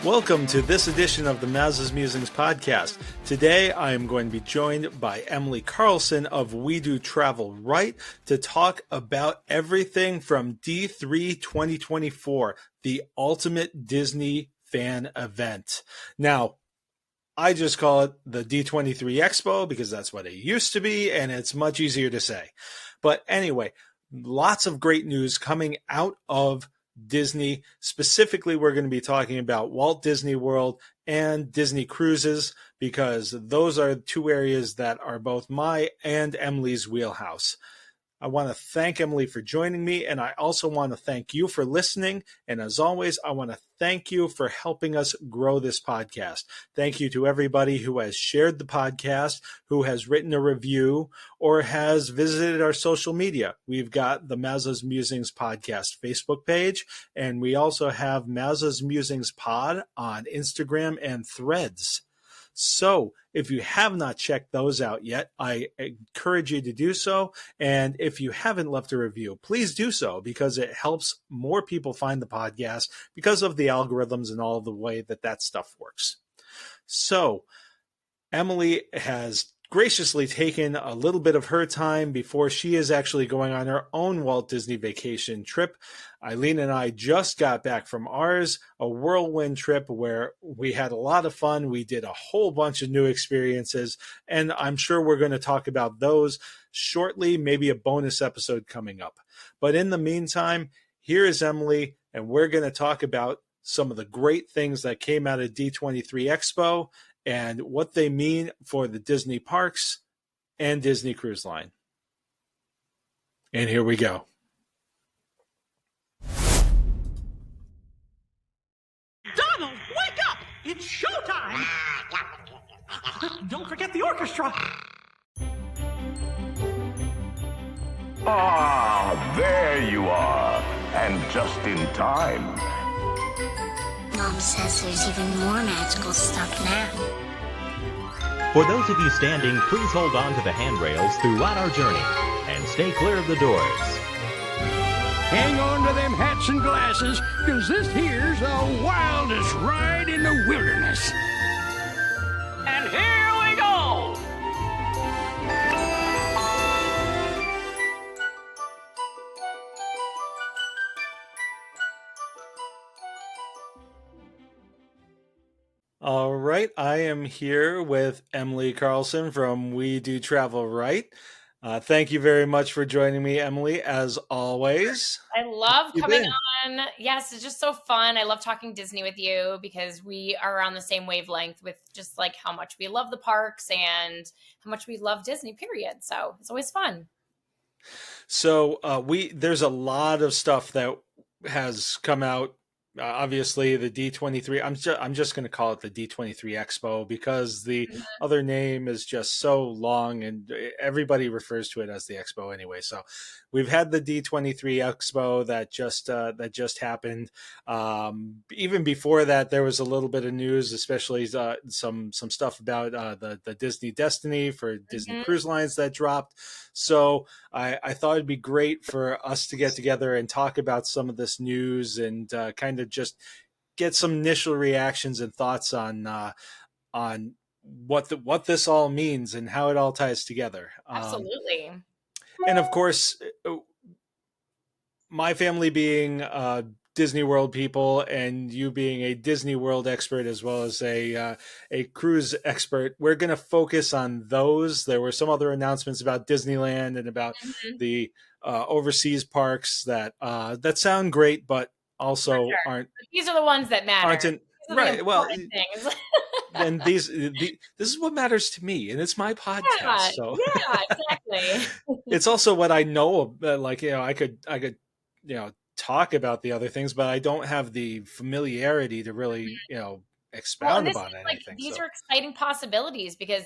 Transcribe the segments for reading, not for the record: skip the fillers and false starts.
Welcome to this edition of the Maz's Musings podcast. Today I am going to be joined by Emily Carlson of We Do Travel Right to talk about everything from D3 2024, the ultimate Disney fan event. Now, I just call it the D23 Expo because that's what it used to be, and it's much easier to say. But anyway, lots of great news coming out of Disney. Specifically, we're going to be talking about Walt Disney World and Disney Cruises because those are two areas that are both my and Emily's wheelhouse. I want to thank Emily for joining me, and I also want to thank you for listening. And as always, I want to thank you for helping us grow this podcast. Thank you to everybody who has shared the podcast, who has written a review, or has visited our social media. We've got the Maz's Musings podcast Facebook page, and we also have Maz's Musings pod on Instagram and Threads. So if you have not checked those out yet, I encourage you to do so. And if you haven't left a review, please do so because it helps more people find the podcast because of the algorithms and all the way that stuff works. So Emily has graciously taken a little bit of her time before she is actually going on her own Walt Disney vacation trip. Eileen and I just got back from ours, a whirlwind trip where we had a lot of fun. We did a whole bunch of new experiences, and I'm sure we're going to talk about those shortly, maybe a bonus episode coming up. But in the meantime, here is Emily, and we're going to talk about some of the great things that came out of D23 Expo and what they mean for the Disney parks and Disney Cruise Line. And here we go. Donald, wake up! It's showtime! Don't forget the orchestra! Ah, there you are. And just in time. Mom says there's even more magical stuff now. For those of you standing, please hold on to the handrails throughout our journey and stay clear of the doors. Hang on to them hats and glasses, because this here's the wildest ride in the wilderness. And here we go! All right, I am here with Emily Carlson from We Do Travel Right. Thank you very much for joining me, Emily, as always. I love coming on. Yes, it's just so fun. I love talking Disney with you because we are on the same wavelength with just like how much we love the parks and how much we love Disney, period. So it's always fun. So there's a lot of stuff that has come out. Obviously, the D23. I'm just going to call it the D23 Expo because the other name is just so long, and everybody refers to it as the Expo anyway. So, we've had the D23 Expo that just happened. Even before that, there was a little bit of news, especially some stuff about the Disney Destiny for Disney Cruise Lines that dropped. So, I thought it'd be great for us to get together and talk about some of this news and kind of just get some initial reactions and thoughts on what this all means and how it all ties together. Absolutely. And of course, my family being Disney World people and you being a Disney World expert as well as a cruise expert, we're going to focus on those. There were some other announcements about Disneyland and about the overseas parks that sound great, but also aren't. These are the ones that matter. Right. Well, things. and this is what matters to me, and it's my podcast. Yeah, exactly. It's also what I know. Like, I could talk about the other things, but I don't have the familiarity to really, expound upon anything. These are exciting possibilities because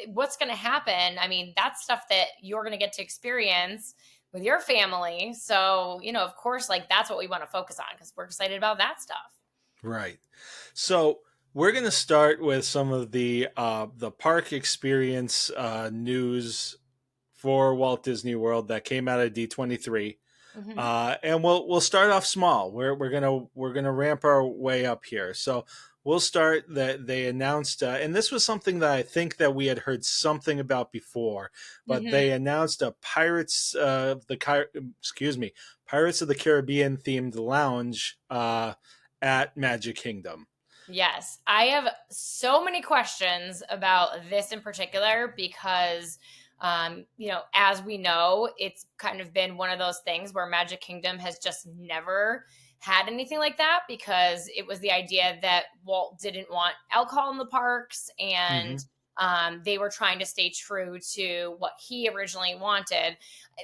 what's going to happen. I mean, that's stuff that you're going to get to experience with your family. So, of course, that's what we want to focus on because we're excited about that stuff. Right. So we're going to start with some of the park experience news for Walt Disney World that came out of D23. Mhm. And we'll start off small. We're gonna ramp our way up here. So we'll start that they announced, and this was something that I think that we had heard something about before, but Mhm. they announced a Pirates of the Caribbean themed lounge at Magic Kingdom. Yes, I have so many questions about this in particular because, as we know, it's kind of been one of those things where Magic Kingdom has just never had anything like that because it was the idea that Walt didn't want alcohol in the parks and Hmm. they were trying to stay true to what he originally wanted.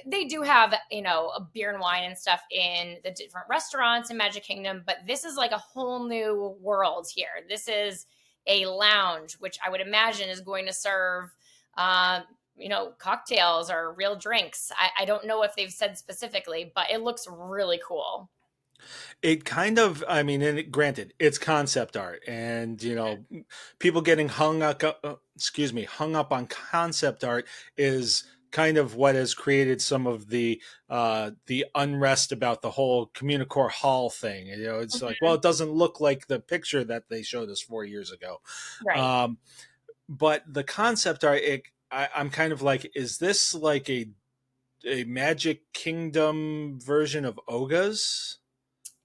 They do have, a beer and wine and stuff in the different restaurants in Magic Kingdom, but this is like a whole new world here. This is a lounge, which I would imagine is going to serve, cocktails or real drinks. I don't know if they've said specifically, but it looks really cool. It kind of, I mean, and granted, it's concept art, and people getting hung up on concept art is kind of what has created some of the unrest about the whole Communicore Hall thing. It's like, well, Mhm. it doesn't look like the picture that they showed us 4 years ago. Right. Um, but the concept art, I'm kind of like, is this like a Magic Kingdom version of Oga's?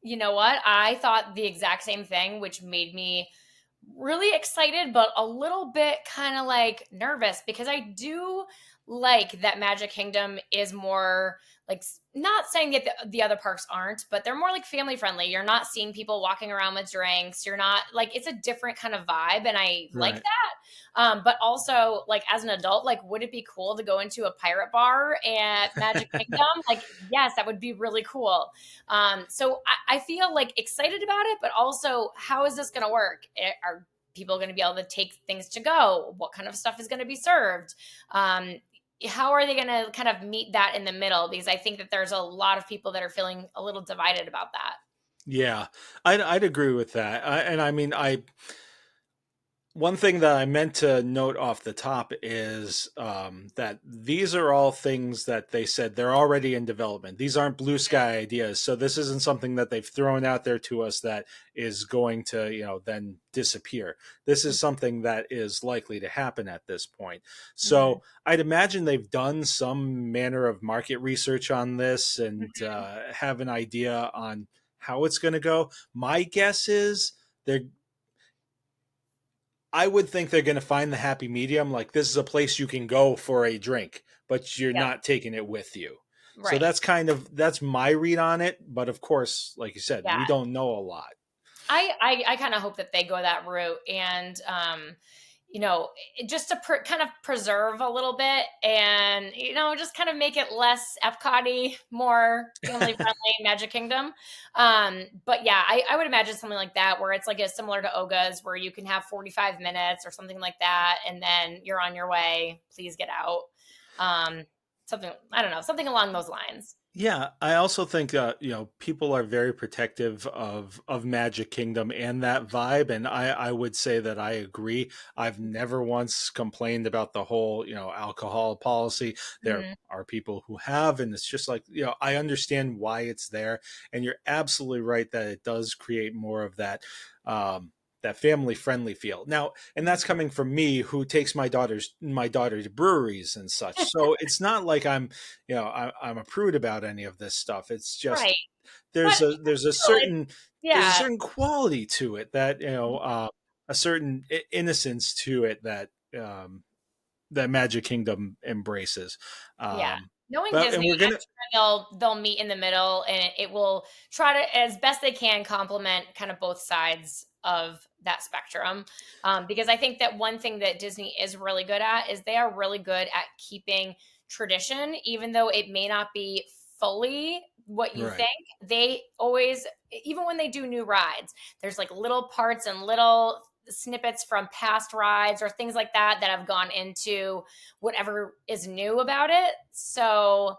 You know what? I thought the exact same thing, which made me really excited, but a little bit kind of like nervous because I do like that Magic Kingdom is more like, not saying that the other parks aren't, but they're more like family friendly. You're not seeing people walking around with drinks. You're not like, it's a different kind of vibe. And I like Right. that. But also, like, as an adult, like, would it be cool to go into a pirate bar at Magic Kingdom? Like, yes, that would be really cool. So I feel like excited about it, but also, how is this going to work? Are people going to be able to take things to go? What kind of stuff is going to be served? Um, how are they going to kind of meet that in the middle? Because I think that there's a lot of people that are feeling a little divided about that. Yeah, I'd agree with that. And I mean, one thing that I meant to note off the top is that these are all things that they said they're already in development. These aren't blue sky ideas. So this isn't something that they've thrown out there to us that is going to, then disappear. This is something that is likely to happen at this point. Mhm. So I'd imagine they've done some manner of market research on this and Mhm. have an idea on how it's going to go. My guess is they're I would think they're going to find the happy medium. Like, this is a place you can go for a drink, but you're Yep. not taking it with you. So Right. that's my read on it. But of course, like you said, Yeah. we don't know a lot. I kind of hope that they go that route and just to kind of preserve a little bit and just kind of make it less Epcot-y, more family friendly Magic Kingdom. But yeah, I would imagine something like that where it's like a similar to Oga's where you can have 45 minutes or something like that and then you're on your way. Please get out. Um, something, I don't know, something along those lines. Yeah, I also think people are very protective of Magic Kingdom and that vibe, and I would say that I agree. I've never once complained about the whole alcohol policy. There Mhm. are people who have, and it's just like I understand why it's there, and you're absolutely right that it does create more of um, that family friendly feel. Now, and that's coming from me who takes my daughter to breweries and such. So it's not like I'm a prude about any of this stuff. It's just Right. there's But a there's a still, certain there's a yeah. certain quality to it that a certain innocence to it that Magic Kingdom embraces. Yeah. Um, Knowing but Disney, and we're I'm gonna sure they'll meet in the middle and it will try to, as best they can, complement kind of both sides of that spectrum. Because I think that one thing that Disney is really good at is they are really good at keeping tradition, even though it may not be fully what you right. think. They always, even when they do new rides, there's like little parts and little snippets from past rides or things like that that have gone into whatever is new about it. So,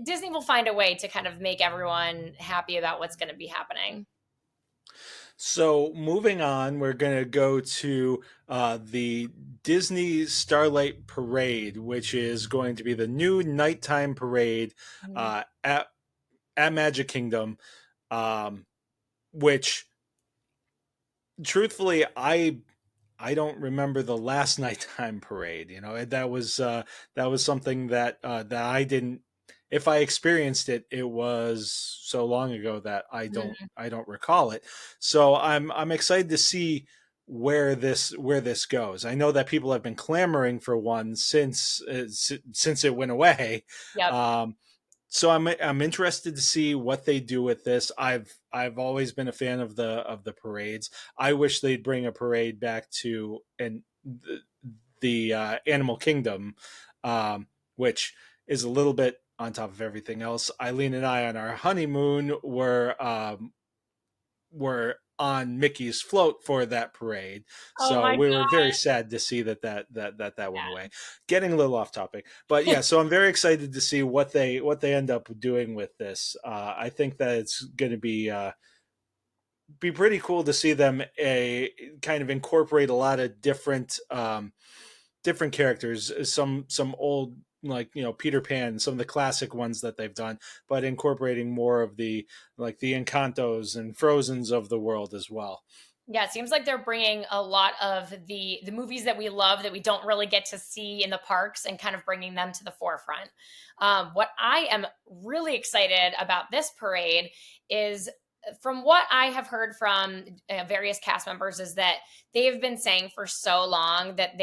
Disney will find a way to kind of make everyone happy about what's going to be happening. So moving on, we're going to go to the Disney Starlight Parade, which is going to be the new nighttime parade Mhm. at Magic Kingdom, which truthfully I don't remember the last nighttime parade. You know, that was something that I didn't. If I experienced it, it was so long ago that I don't recall it. So I'm excited to see where this goes. I know that people have been clamoring for one since it went away. Yep. So I'm interested to see what they do with this. I've always been a fan of the parades. I wish they'd bring a parade back to the Animal Kingdom, which is a little bit on top of everything else. Eileen and I on our honeymoon were on Mickey's float for that parade. Oh So my we were very God. sad to see that went Yeah. away. Getting a little off topic, but yeah. So I'm very excited to see what they end up doing with this. I think that it's going to be pretty cool to see them kind of incorporate a lot of different characters, some old, like, you know, Peter Pan, some of the classic ones that they've done, but incorporating more of the, like, the Encantos and Frozens of the world as well. Yeah, it seems like they're bringing a lot of the movies that we love that we don't really get to see in the parks and kind of bringing them to the forefront. What I am really excited about this parade is, from what I have heard from various cast members, is that they've been saying for so long that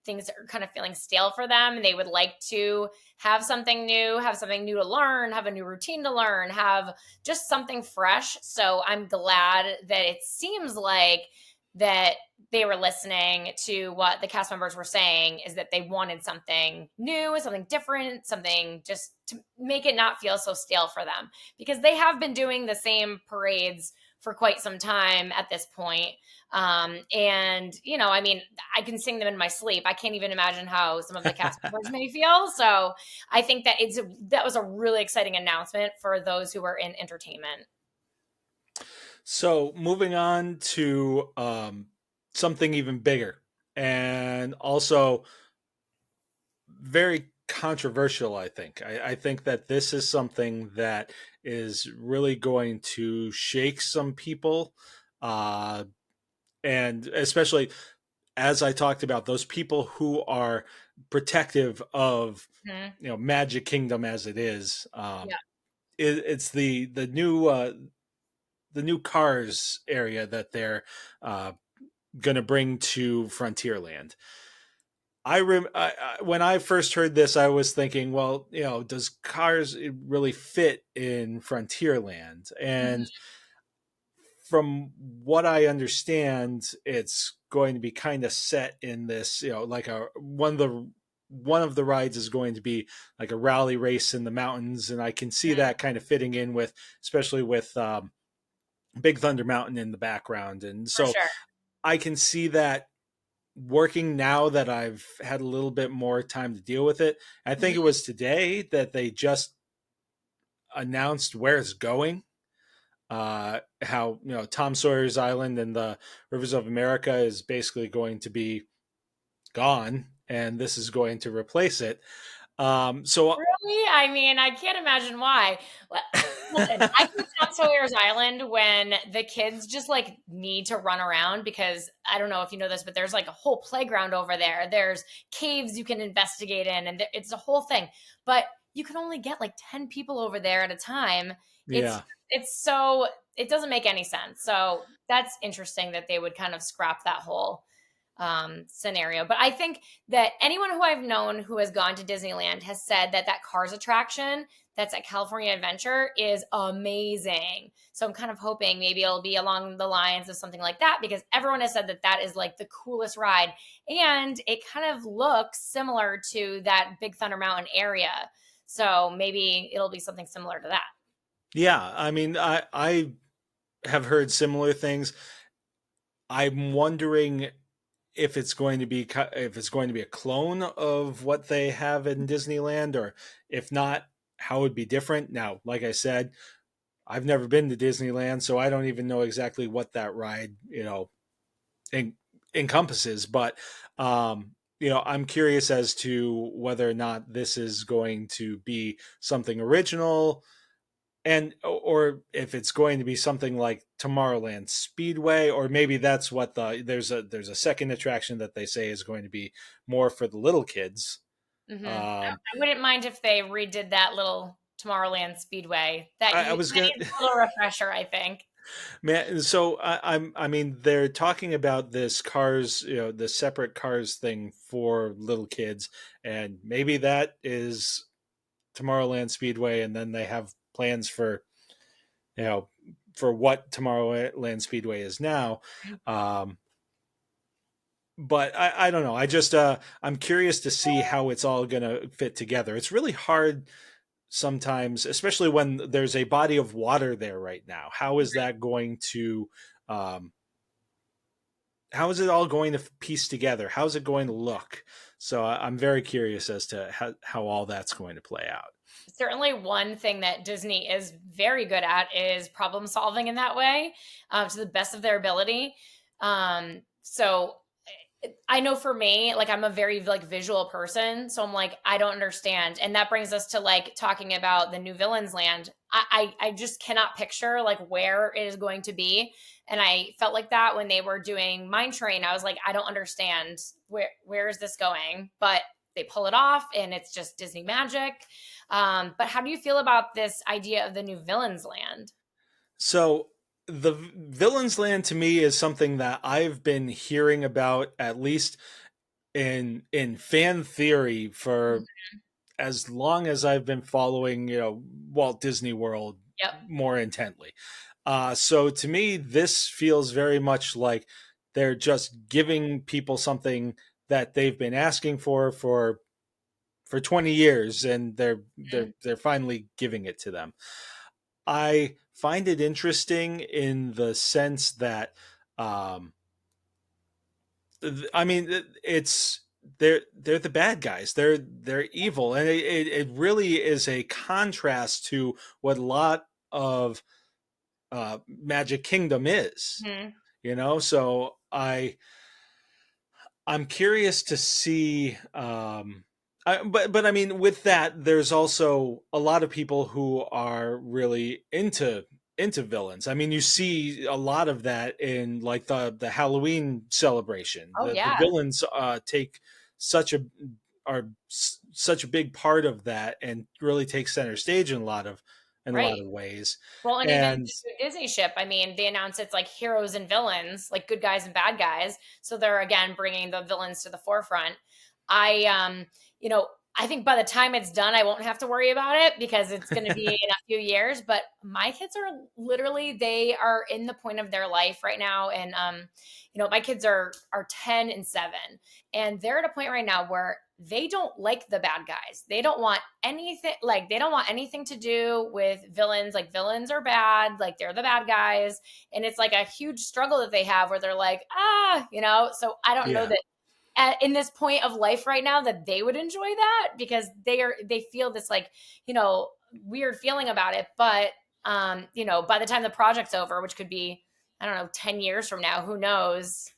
things are kind of feeling stale for them, and they would like to have something new, to learn, have a new routine to learn, have just something fresh. So I'm glad that it seems like that they were listening to what the cast members were saying, is that they wanted something new, something different, something just to make it not feel so stale for them, because they have been doing the same parades for quite some time at this point. And you know, I mean, I can sing them in my sleep. I can't even imagine how some of the cast members may feel. So I think that that was a really exciting announcement for those who were in entertainment. So moving on to something even bigger and also very controversial, I think. I think that this is something that is really going to shake some people, and especially, as I talked about, those people who are protective of, Mhm. you know, Magic Kingdom as it is. Yeah. It's the new Cars area that they're going to bring to Frontierland. When I first heard this, I was thinking, well, you know, does Cars really fit in Frontierland? Mhm. And from what I understand, it's going to be kind of set in this, you know, like one of the rides is going to be like a rally race in the mountains, and I can see that kind of fitting in with, especially with Big Thunder Mountain in the background, and For so sure. I can see that working now that I've had a little bit more time to deal with it. I think it Mhm. was today that they just announced where it's going. How, you know, Tom Sawyer's Island and the Rivers of America is basically going to be gone, and this is going to replace it. So Really? I mean, I can't imagine why. Li- Listen, I go to Tom Sawyer's Island when the kids just like need to run around, because I don't know if you know this, but there's like a whole playground over there. There's caves you can investigate in, and it's a whole thing. But you can only get like 10 people over there at a time. It's yeah, it's so it doesn't make any sense. So that's interesting that they would kind of scrap that whole scenario. But I think that anyone who I've known who has gone to Disneyland has said that that Cars attraction that's at California Adventure is amazing. So I'm kind of hoping maybe it'll be along the lines of something like that, because everyone has said that that is like the coolest ride. And it kind of looks similar to that Big Thunder Mountain area. So maybe it'll be something similar to that. yeah. I mean, I have heard similar things. I'm wondering if it's going to be a clone of what they have in Disneyland, or if not, how it would be different. Now, like I said, I've never been to Disneyland, so I don't even know exactly what that ride, encompasses. But I'm curious as to whether or not this is going to be something original, and or if it's going to be something like Tomorrowland Speedway, or maybe that's what there's a second attraction that they say is going to be more for the little kids. I wouldn't mind if they redid that little Tomorrowland Speedway. I was That gonna, needs a little refresher, I think. man. So I mean, they're talking about this cars, the separate cars thing for little kids, and maybe that is Tomorrowland Speedway, and then they have plans for you know for what Tomorrowland Speedway is now. But I don't know. I just I'm curious to see how it's all going to fit together. It's really hard sometimes, especially when there's a body of water there right now. How is that going to how is it all going to piece together? How's it going to look? So I'm very curious as to how all that's going to play out. Certainly, one thing that Disney is very good at is problem solving in that way, to the best of their ability. So I know for me, like I'm a very like visual person, so I'm like I don't understand, and that brings us to like talking about the new Villains Land. I just cannot picture like where it is going to be, and I felt like that when they were doing Mine Train. I was like, I don't understand where is this going, but they pull it off, and it's just Disney magic. But how do you feel about this idea of the new Villains Land? So the Villains Land to me is something that I've been hearing about, at least in fan theory, for as long as I've been following, Walt Disney World Yep. more intently. So to me, this feels very much like they're just giving people something that they've been asking for 20 years, and they're finally giving it to them. I find it interesting in the sense that, I mean, it's they're the bad guys. They're evil, and it really is a contrast to what a lot of Magic Kingdom is. So I'm curious to see. But I mean, with that, there's also a lot of people who are really into villains. I mean, you see a lot of that in like the Halloween celebration. Oh The yeah. villains take such a such a big part of that, and really take center stage in a lot of Right. ways. Well, and even And just the Disney ship, I mean, they announced it's like heroes and villains, like good guys and bad guys. So they're again bringing the villains to the forefront. I, I think by the time it's done, I won't have to worry about it because it's going to be in a few years. But my kids are literally, they are in the point of their life right now. And, my kids are 10 and 7, and they're at a point right now where they don't like the bad guys. They don't want anything, like, they don't want anything to do with villains. Like, villains are bad. Like, they're the bad guys. And it's like a huge struggle that they have where they're like, so I don't know yeah, that in this point of life right now that they would enjoy that, because they feel this like, weird feeling about it. But, by the time the project's over, which could be, I don't know, 10 years from now, who knows?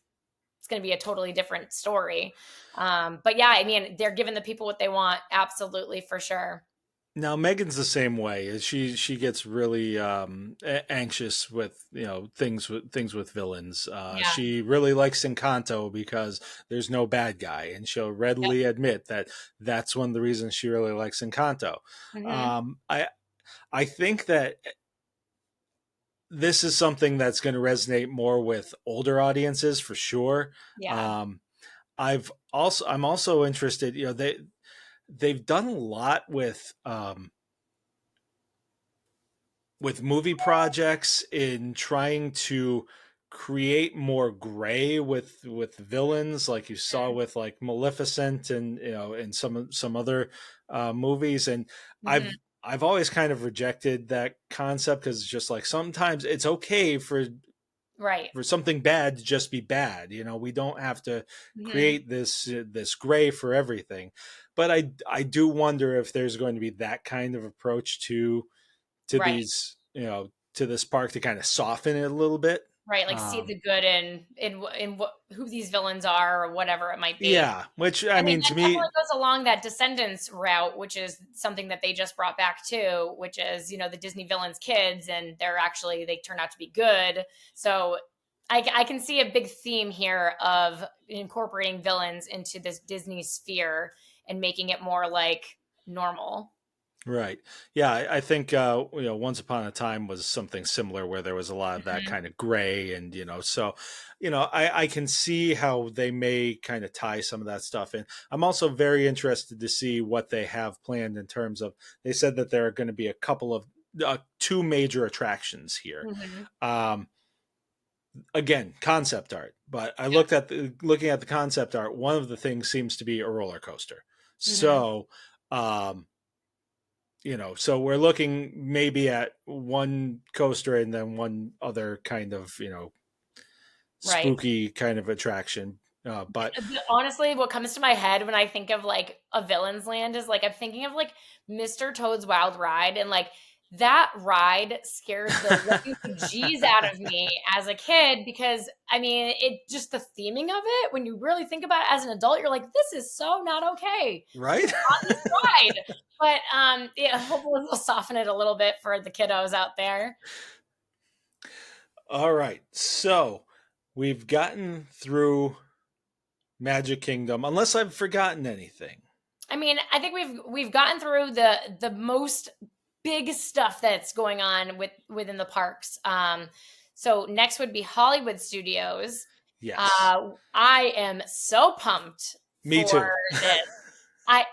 It's going to be a totally different story. But yeah, I mean, they're giving the people what they want. Absolutely, for sure. now Megan's the same way. She gets really anxious with things with villains. Yeah. She really likes Encanto because there's no bad guy, and she'll readily admit that that's one of the reasons she really likes Encanto. Mhm. I think that this is something that's going to resonate more with older audiences for sure. Yeah. I'm also interested. They've done a lot with movie projects in trying to create more gray with villains, like you saw with like Maleficent, and and some other movies. And Mhm. I've always kind of rejected that concept, because it's just like sometimes it's okay Right. for something bad to just be bad. We don't have to Mhm. create this gray for everything. But I do wonder if there's going to be that kind of approach to Right. these to this park to kind of soften it a little bit. Right, like see the good in what who these villains are or whatever it might be. Yeah, which I I mean, mean, that to me, definitely goes along that Descendants route, which is something that they just brought back too, which is, the Disney villains' kids, and they turn out to be good. So I can see a big theme here of incorporating villains into this Disney sphere and making it more like normal. right? Yeah, I think Once Upon a Time was something similar where there was a lot of that Mhm. kind of gray, and so I can see how they may kind of tie some of that stuff in. I'm also very interested to see what they have planned in terms of. They said that there are going to be a couple of two major attractions here. Mhm. Um, Again, concept art, but I looked at looking at the concept art. One of the things seems to be a roller coaster. Mhm. So. So we're looking maybe at one coaster and then one other kind of, Right. spooky kind of attraction. But Honestly, what comes to my head when I think of like a villain's land is like I'm thinking of like Mr. Toad's Wild Ride, and like that ride scared the living bejeez out of me as a kid because I mean it just the theming of it when you really think about it as an adult, you're like, this is so not okay right? on this ride. But yeah, hopefully we'll soften it a little bit for the kiddos out there. All right. So we've gotten through Magic Kingdom, unless I've forgotten anything. I mean, I think we've gotten through the most big stuff that's going on within the parks. So next would be Hollywood Studios. Yes. I am so pumped Me for too. this. I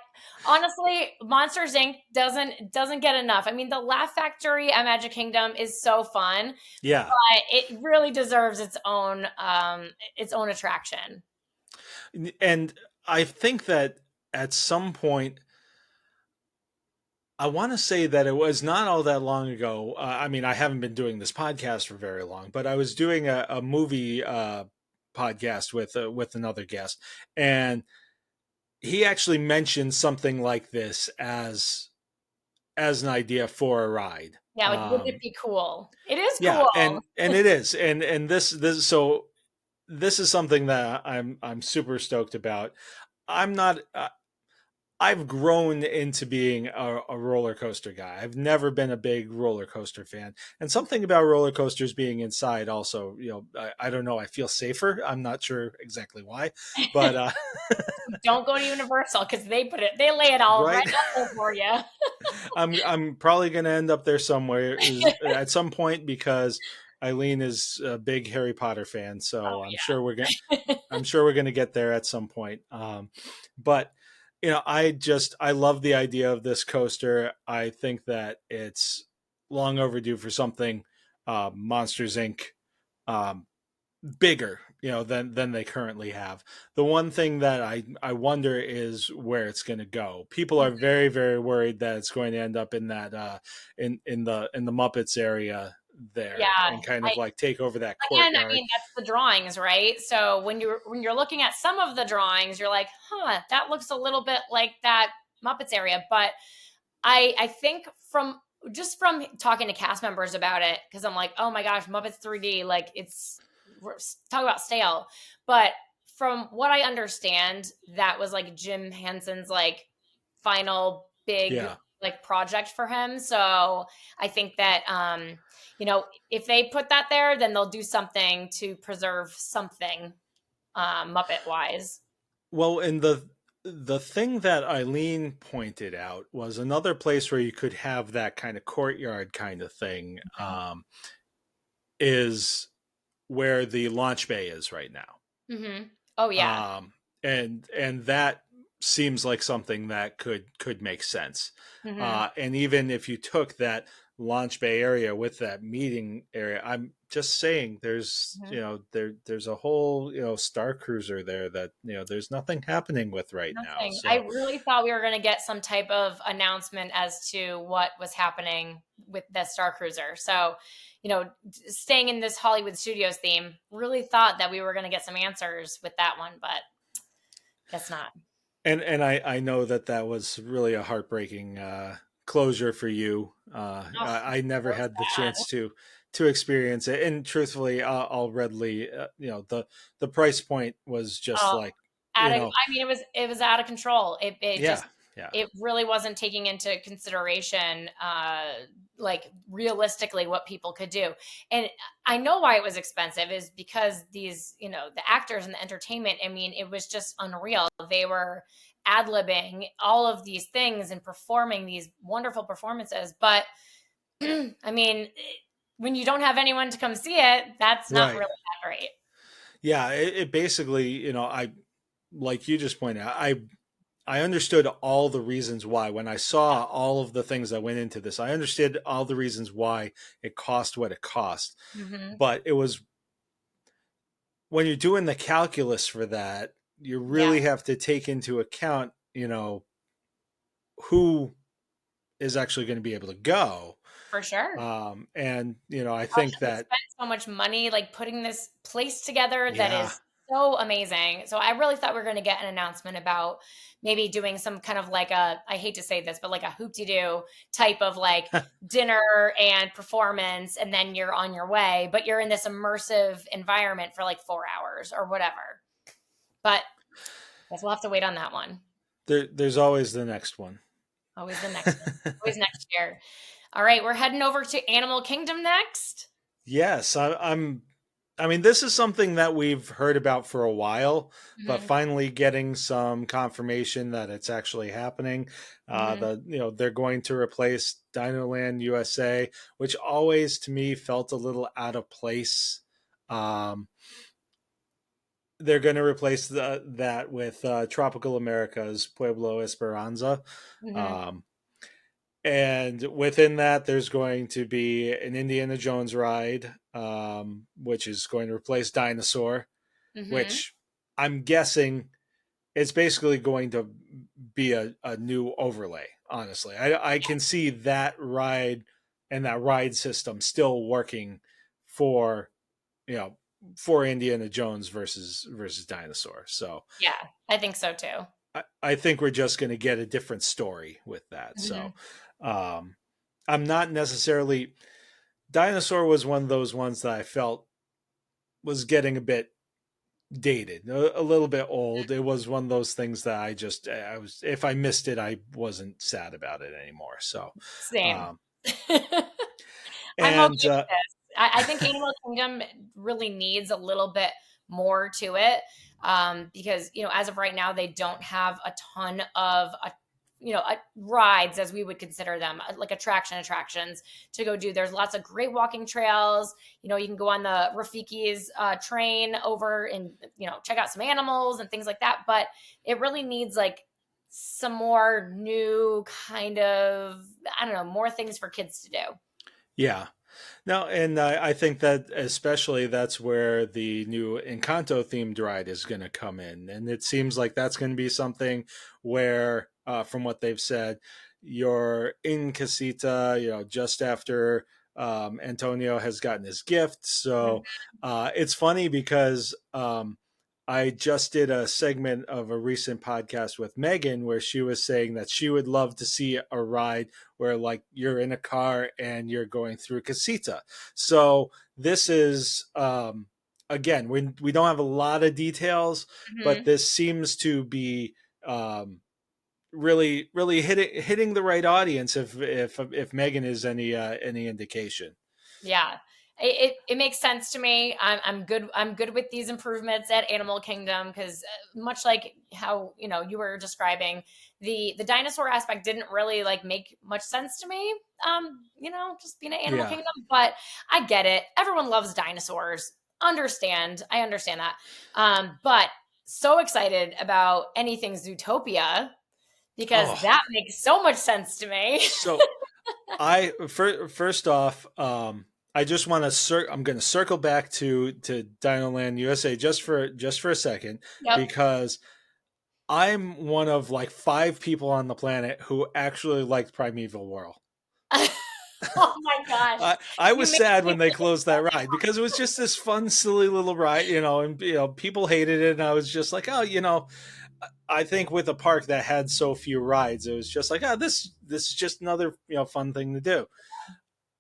honestly, Monsters Inc. doesn't get enough. I mean, the Laugh Factory at Magic Kingdom is so fun, Yeah. but it really deserves its own attraction. And I think that at some point, I want to say that it was not all that long ago. I mean, I haven't been doing this podcast for very long, but I was doing a movie podcast with another guest, and he actually mentioned something like this as an idea for a ride. Yeah, like wouldn't it be cool? It is Yeah, cool. and it is, and this so this is something that I'm super stoked about. I'm not. I've grown into being a roller coaster guy. I've never been a big roller coaster fan. And something about roller coasters being inside also, I don't know, I feel safer. I'm not sure exactly why, but Don't go to Universal because they lay it all right. right up there for you. I'm probably going to end up there somewhere at some point because Eileen is a big Harry Potter fan, so I'm sure we're going to get there at some point. But I love the idea of this coaster. I think that it's long overdue for something Monsters Inc. Bigger, than they currently have. The one thing that I wonder is where it's going to go. People are very, very worried that it's going to end up in that in the Muppets area there, Yeah, and kind of like take over that again, I courtyard. mean, that's the drawings, right? So when you're looking at some of the drawings, you're like, huh, that looks a little bit like that Muppets area. But I think from talking to cast members about it, because I'm like, oh my gosh, Muppets 3D, like talk about stale. But from what I understand, that was like Jim Henson's like final big like project for him. So I think that if they put that there, then they'll do something to preserve something Muppet wise. Well, and the thing that Eileen pointed out was another place where you could have that kind of courtyard kind of thing is where the launch bay is right now. Mm-hmm. Oh yeah. And that seems like something that could make sense. Mm-hmm. And even if you took that launch bay area with that meeting area, I'm just saying there's there's a whole Star Cruiser there that there's nothing happening with right now. So I really thought we were going to get some type of announcement as to what was happening with the Star Cruiser. So staying in this Hollywood Studios theme, really thought that we were going to get some answers with that one, but guess not. and I know that was really a heartbreaking closure for you. Oh, I never so had the sad. chance to experience it, and truthfully, I'll readily, the price point was just Oh, like, I mean, it was out of control. It yeah, just yeah, it really wasn't taking into consideration like realistically what people could do. And I know why it was expensive is because these, the actors and the entertainment, I mean, it was just unreal. They were ad-libbing all of these things and performing these wonderful performances. But I mean, when you don't have anyone to come see it, that's not right, really that great. yeah. It basically, I like you just pointed out, I understood all the reasons why when I saw all of the things that went into this. I understood all the reasons why it cost what it cost, Hmm. but it was when you're doing the calculus for that, you Yeah, really have to take into account, who is actually going to be able to go. for sure. And I Gosh, think they that, spent so much money like putting this place together that yeah, is so amazing. So I really thought we were going to get an announcement about maybe doing some kind of like I hate to say this, but like a hoop-de-doo type of like dinner and performance, and then you're on your way, but you're in this immersive environment for like 4 hours or whatever. But guess we'll have to wait on that one. there's always the next one. Always the next one. Always next year. All right, we're heading over to Animal Kingdom next. Yes, I mean, this is something that we've heard about for a while, but Hmm. finally getting some confirmation that it's actually happening. Hmm. They're going to replace Dinoland USA, which always to me felt a little out of place. Um, they're going to replace that with Tropical America's Pueblo Esperanza. Hmm. Um, and within that, there's going to be an Indiana Jones ride, which is going to replace Dinosaur, Hmm. which I'm guessing it's basically going to be a new overlay. Honestly, I can see that ride and that ride system still working for you know for Indiana Jones versus Dinosaur. So Yeah, I think so too. I think we're just going to get a different story with that. Hmm. So I'm not necessarily. Dinosaur was one of those ones that I felt was getting a bit dated, a little bit old. It was one of those things that I was, if I missed it, I wasn't sad about it anymore. So, Same. um, I'm okay and with this. I think Animal Kingdom really needs a little bit more to it, because as of right now they don't have a ton of rides as we would consider them, like attractions to go do. There's lots of great walking trails. You can go on the Rafiki's train over and check out some animals and things like that. But it really needs like some more new kind of, I don't know, more things for kids to do. yeah, no, and I think that especially that's where the new Encanto themed ride is going to come in, and it seems like that's going to be something where, from what they've said, you're in Casita, just after Antonio has gotten his gift. So it's funny because I just did a segment of a recent podcast with Megan where she was saying that she would love to see a ride where like you're in a car and you're going through Casita. So this is again, we don't have a lot of details, but Mhm. this seems to be really hitting the right audience if Megan is any indication. Yeah. It makes sense to me. I'm good. I'm good with these improvements at Animal Kingdom because much like how you were describing, the dinosaur aspect didn't really like make much sense to me. Just being at Animal Yeah. Kingdom, but I get it. Everyone loves dinosaurs. I understand that. But so excited about anything Zootopia because Oh, that makes so much sense to me. so first off, I just want to I'm going to circle back to Dinoland USA just for a second Yep. because I'm one of like 5 people on the planet who actually liked Primeval World. Oh my gosh. I You was made sad me when they closed that ride because it was just this fun, silly little ride, and people hated it, and I was just like, oh, I think with a park that had so few rides, it was just like, this is just another fun thing to do.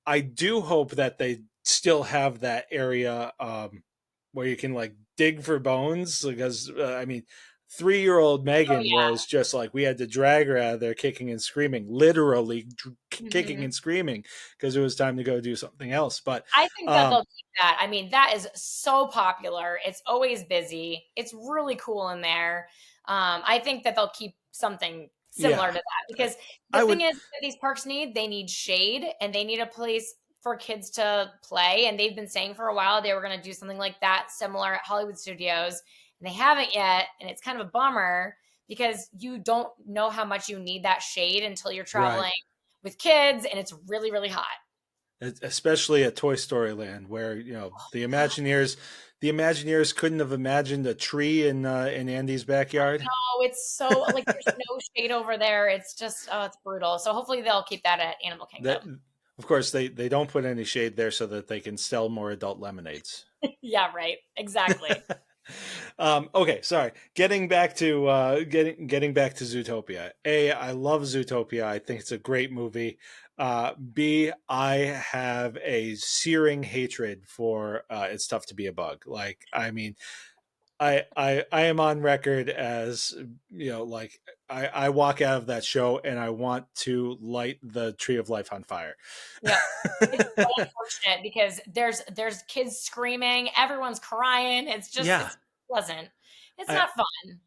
I do hope that they still have that area where you can like dig for bones, because I mean, 3-year-old Oh Megan yeah. was just like, we had to drag her out of there kicking and screaming, literally kicking Mhm. and screaming, because it was time to go do something else. But I think that they'll keep that. I mean, that is so popular. It's always busy. It's really cool in there. I think that they'll keep something similar yeah, to that, because the I thing would. is that these parks they need shade, and they need a place for kids to play. And they've been saying for a while they were going to do something like that similar at Hollywood Studios, and they haven't yet. And it's kind of a bummer, because you don't know how much you need that shade until you're Right. traveling with kids and it's really, really hot. Especially at Toy Story Land, where the Imagineers couldn't have imagined a tree in Andy's backyard. No, it's so like there's no shade over there. It's just it's brutal. So hopefully they'll keep that at Animal That, Kingdom. of course, they don't put any shade there so that they can sell more adult lemonades. Yeah, right. Exactly. Okay, sorry. Getting back to Zootopia. A, I love Zootopia. I think it's a great movie. B, I have a searing hatred for It's Tough to Be a Bug. Like, I mean, I am on record as like I walk out of that show and I want to light the Tree of Life on fire. Yeah. It's so unfortunate, because there's kids screaming, everyone's crying. It's just Yeah. it's pleasant. It's I, not fun.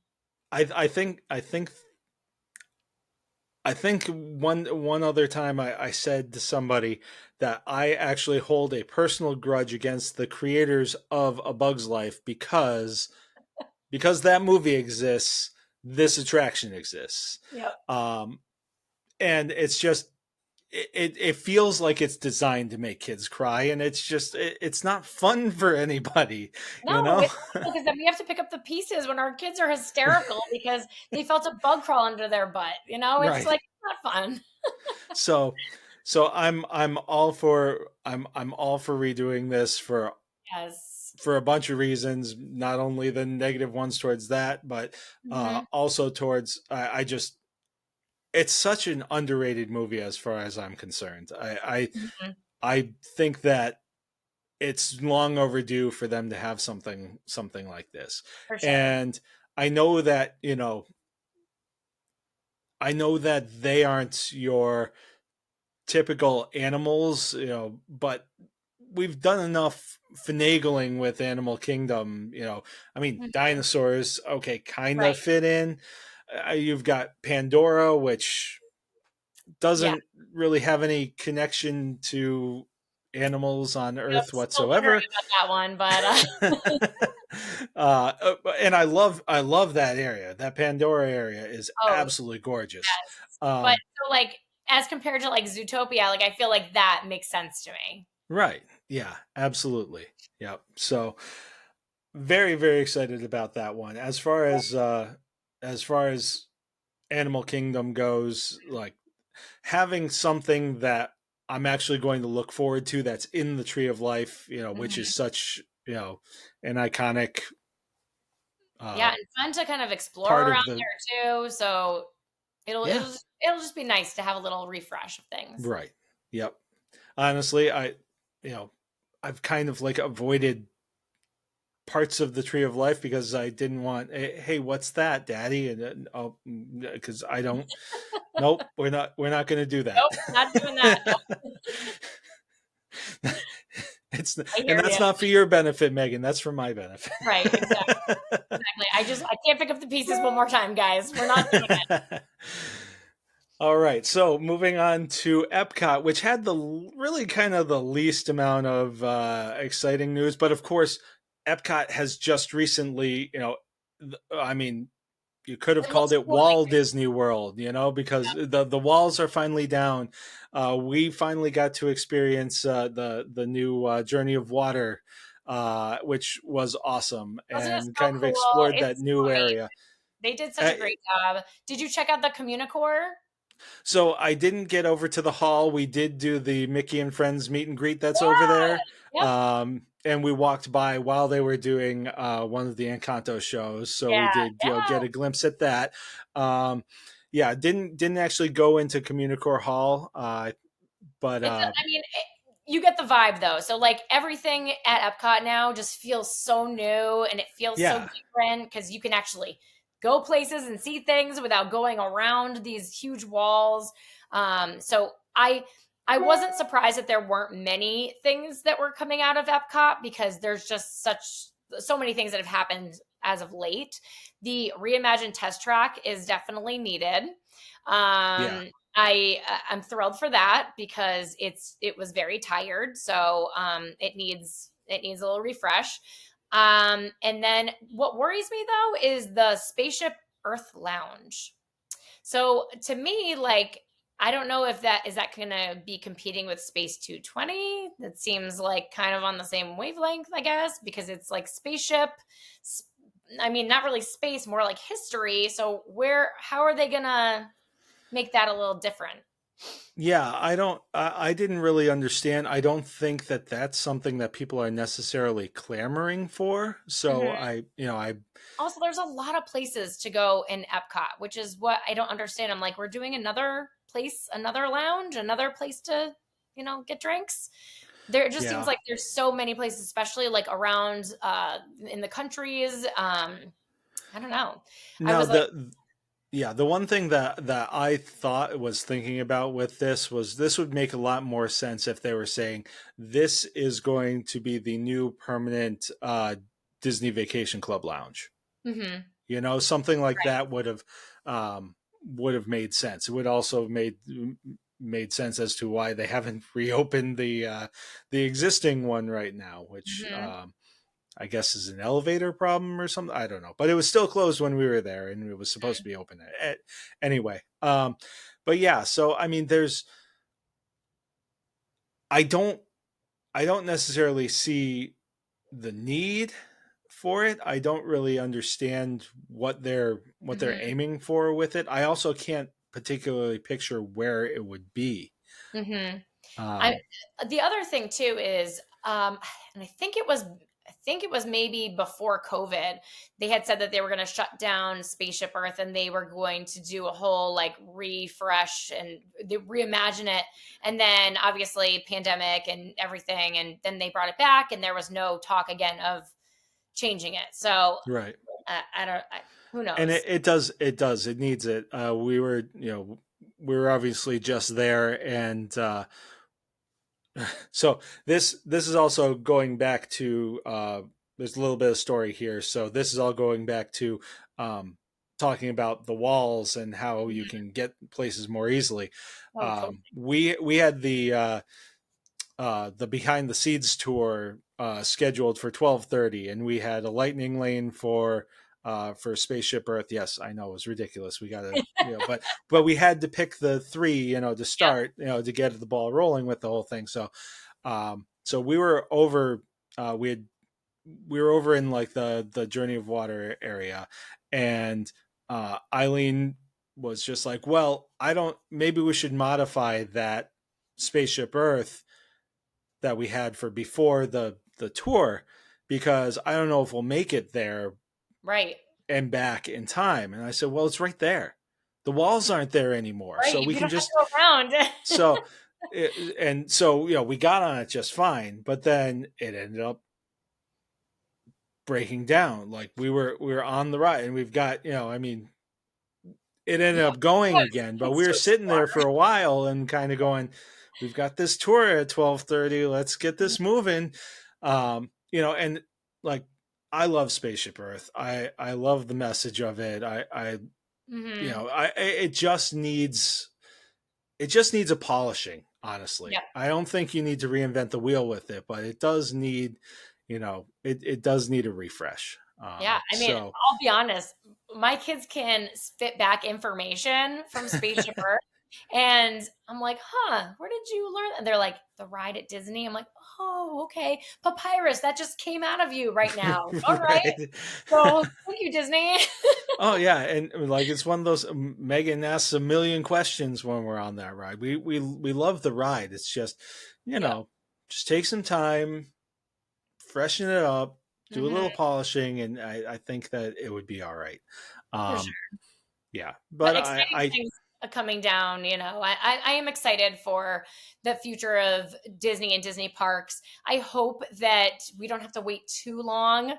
I think one other time I said to somebody that I actually hold a personal grudge against the creators of A Bug's Life, because that movie exists, this attraction exists. Yep. And it's just it feels like it's designed to make kids cry, and it's just it's not fun for anybody, No, it's because then we have to pick up the pieces when our kids are hysterical because they felt a bug crawl under their butt. It's Right. like not fun. So I'm all for redoing this for Yes. a bunch of reasons, not only the negative ones towards that, but also towards I just it's such an underrated movie as far as I'm concerned. I think that it's long overdue for them to have something like this. For sure. And I know that they aren't your typical animals, but we've done enough finagling with Animal Kingdom. I mean, dinosaurs, okay, kind of Right. fit in. You've got Pandora, which doesn't really have any connection to animals on Earth Still wondering whatsoever. about that one, but And I love that area. That Pandora area is absolutely gorgeous. yes. But so like as compared to like Zootopia, like I feel like that makes sense to me. Right. Yeah, absolutely. Yep. So very, very excited about that one. As far as Animal Kingdom goes, like having something that I'm actually going to look forward to that's in the Tree of Life, which is such, an iconic and fun to kind of explore part of around the- there too. So it'll just be nice to have a little refresh of things. Right. Yep. Honestly, I've kind of like avoided parts of the Tree of Life because I didn't want, hey, what's that, Daddy? And because I don't. Nope, we're not going to do that. Nope, not doing that. Nope. That's not for your benefit, Megan. That's for my benefit. Right, exactly. I can't pick up the pieces one more time, guys. We're not doing it. All right, so moving on to Epcot, which had really kind of the least amount of exciting news, but of course, Epcot has just recently, I mean, you could have called it Walt Disney World, because the walls are finally down. We finally got to experience the new Journey of Water, which was awesome, and kind of explored that new area. They did such a great job. Did you check out the Communicore? So I didn't get over to the hall. We did do the Mickey and Friends meet and greet that's over Yeah. there. Yep. And we walked by while they were doing one of the Encanto shows. So we Yeah. did, Yeah. get a glimpse at that. Yeah, didn't actually go into Communicore Hall, but I mean, you get the vibe though. So like everything at Epcot now just feels so new and it feels so yeah, different because you can actually go places and see things without going around these huge walls. So I wasn't surprised that there weren't many things that were coming out of Epcot because there's just so many things that have happened as of late. The reimagined test track is definitely needed. yeah. I'm thrilled for that because it was very tired, so it needs a little refresh. And then what worries me though is the Spaceship Earth Lounge. So to me, like I don't know if that is that going to be competing with Space 220. That seems like kind of on the same wavelength, I guess, because it's like spaceship. I mean, not really space, more like history. So how are they going to make that a little different? Yeah, I didn't really understand. I don't think that that's something that people are necessarily clamoring for. So Mhm. I Also, there's a lot of places to go in Epcot, which is what I don't understand. I'm like, we're doing another place, another lounge, another place to, get drinks. There it just seems yeah. like there's so many places, especially like around in the countries. I don't know. I Now was like, the one thing that I thought was thinking about with this was this would make a lot more sense if they were saying this is going to be the new permanent Disney Vacation Club lounge. mhm, Something like right. that would have made sense. It would also have made sense as to why they haven't reopened the existing one right now, which Mhm, I guess is an elevator problem or something. I don't know, but it was still closed when we were there, and it was supposed to be open anyway. But yeah, so I mean, I don't I don't necessarily see the need for it. I don't really understand what they're mhm, aiming for with it. I also can't particularly picture where it would be. mhm. I Um, The other thing too is, and I think it was maybe before COVID, they had said that they were going to shut down Spaceship Earth and they were going to do a whole like refresh and they reimagine it. And then obviously pandemic and everything, and then they brought it back, and there was no talk again of changing it. So right. I don't. Who And knows? it needs it. We were obviously just there, and so this is also going back to there's a little bit of story here. So this is all going back to talking about the walls and how you Mhm. can get places more easily. Oh, totally. We had the behind the scenes tour scheduled for 12:30, and we had a lightning lane for Spaceship Earth. Yes, I know it was ridiculous. We got to but we had to pick the three to Yep. start to get the ball rolling with the whole thing. So we were over. We were over in like the Journey of Water area, and Eileen was just like, well, I don't, maybe we should modify that Spaceship Earth that we had for before the tour, because I don't know if we'll make it there Right. and back in time. And I said, well, it's right there. The walls aren't there anymore, Right. so we You can don't have just to go around. so and so we got on it just fine, but then it ended up breaking down. Like we were on the ride, and we've got I mean, it ended Yeah. up going Yes. again, but we It's were just sitting there for a while and kind of going, we've got this tour at 12:30, let's get this moving. And like, I love Spaceship Earth. I love the message of it. I Mhm. it just needs a polishing, honestly. Yep. I don't think you need to reinvent the wheel with it, but it does need it does need a refresh. Yeah, I mean, So I'll be honest, my kids can spit back information from Spaceship Earth, and I'm like, "Huh, where did you learn?" And they're like, "The ride at Disney." I'm like, "Oh, okay. Papyrus, that just came out of you right now. All right. right. So, thank you, Disney." Oh yeah, and like it's one of those Megan asks a million questions when we're on that ride. We love the ride. It's just, Yeah. just take some time, freshen it up, do a Hmm. little polishing, and I think that it would be all right. For sure. Um, yeah, But but exciting things are coming down, I am excited for the future of Disney and Disney parks. I hope that we don't have to wait too long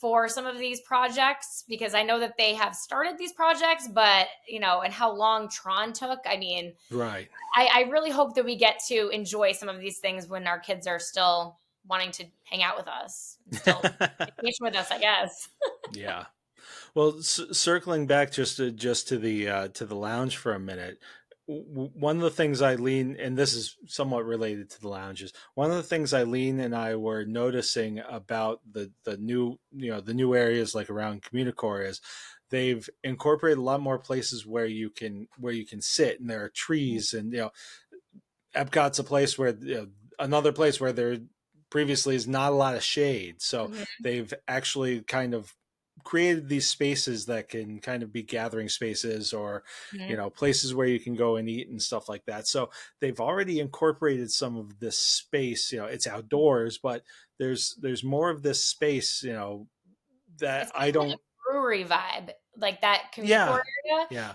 for some of these projects, because I know that they have started these projects, but and how long Tron took. I mean, right. I really hope that we get to enjoy some of these things when our kids are still wanting to hang out with us, and still vacation with us, I guess. Yeah. Well, circling back just to the lounge for a minute, one of the things Eileen, and this is somewhat related to the lounges, one of the things Eileen and I were noticing about the new the new areas like around Communicore is they've incorporated a lot more places where you can sit, and there are trees, and Epcot's a place where another place where there previously is not a lot of shade, so Mhm. they've actually kind of created these spaces that can kind of be gathering spaces, or Mhm. places where you can go and eat and stuff like that. So they've already incorporated some of this space. It's outdoors, but there's more of this space, that It's I kind of like don't. a brewery vibe, like that Yeah, Communicore area. yeah,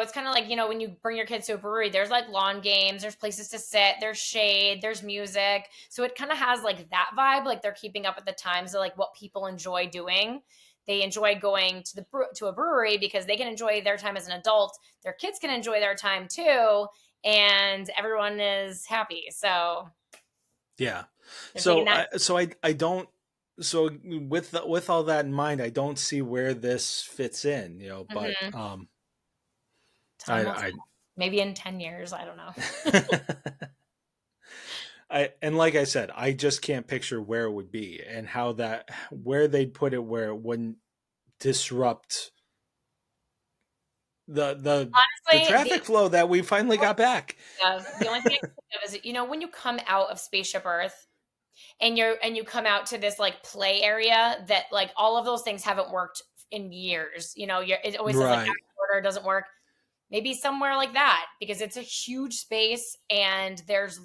It's kind of like, when you bring your kids to a brewery, there's like lawn games, there's places to sit, there's shade, there's music. So it kind of has like that vibe, like they're keeping up with the times of like what people enjoy doing. They enjoy going to to a brewery because they can enjoy their time as an adult. Their kids can enjoy their time too, and everyone is happy. So yeah. they're taking that. I don't. So with all that in mind, I don't see where this fits in. But Mhm. Time will tell. I Maybe in 10 years, I don't know. and like I said, I just can't picture where it would be and where they'd put it where it wouldn't disrupt the Honestly, traffic flow that we finally got back. the only thing I can think of is, when you come out of Spaceship Earth and you come out to this like play area that like all of those things haven't worked in years. It always says like Right. action order doesn't work. Maybe somewhere like that, because it's a huge space and there's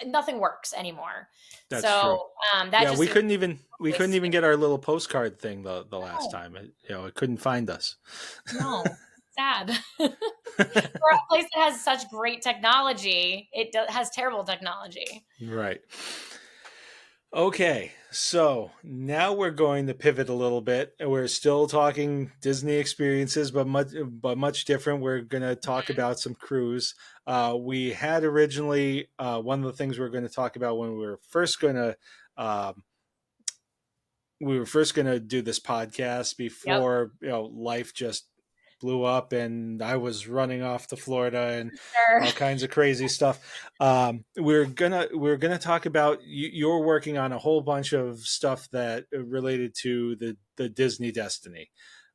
nothing works anymore. That's true. So that Yeah, just we seems couldn't wasted. even get our little postcard thing the last No, time. It couldn't find us. no, sad. For a place that has such great technology, has terrible technology. Right. Okay, so now we're going to pivot a little bit. We're still talking Disney experiences, but much different. We're going to talk about some cruise. We had originally one of the things we were going to talk about when um, we were first going to do this podcast Yep. before life just blew up and I was running off to Florida and Sure. all kinds of crazy stuff. We're gonna talk about you're working on a whole bunch of stuff that related to the Disney Destiny.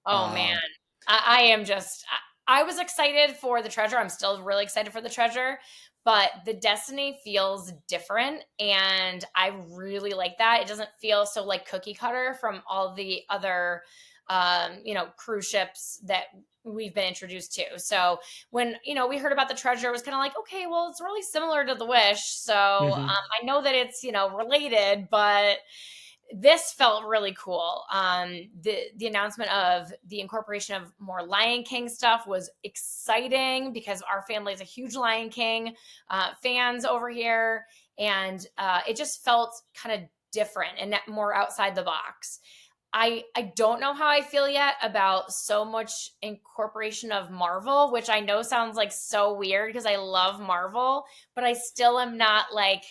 Oh man, I am just. I was excited for the treasure. I'm still really excited for the treasure, but the Destiny feels different, and I really like that. It doesn't feel so like cookie cutter from all the other, cruise ships that we've been introduced to. So when we heard about the treasure, it was kind of like, okay, well, it's really similar to the Wish. So Mhm. I know that it's related, but this felt really cool. The announcement of the incorporation of more Lion King stuff was exciting because our family is a huge Lion King fans over here, and it just felt kind of different and more outside the box. I don't know how I feel yet about so much incorporation of Marvel, which I know sounds like so weird because I love Marvel, but I still am not like,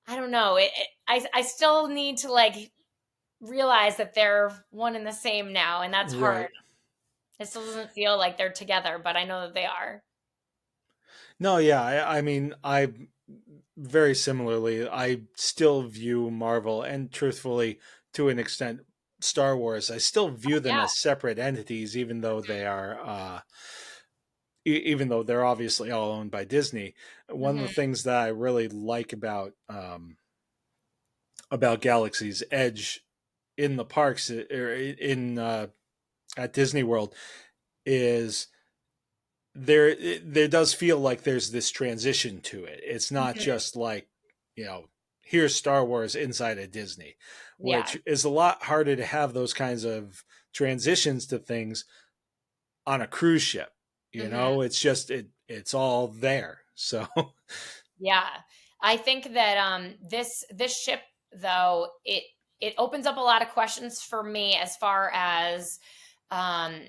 I don't know. I still need to like realize that they're one and the same now, and that's hard. Right. It still doesn't feel like they're together, but I know that they are. No, yeah. I mean, I very similarly. I still view Marvel and truthfully, to an extent, Star Wars. I still view them Yeah. as separate entities, even though they are. Even though they're obviously all owned by Disney. One of Hmm. the things that I really like about Galaxy's Edge in the parks, or in at Disney World is there does feel like there's this transition to it. It's not Mhm. just like, here's Star Wars inside of Disney, Yeah. which is a lot harder to have those kinds of transitions to things on a cruise ship. Mhm. It's just it's all there. So Yeah. I think that this ship though, it opens up a lot of questions for me as far as um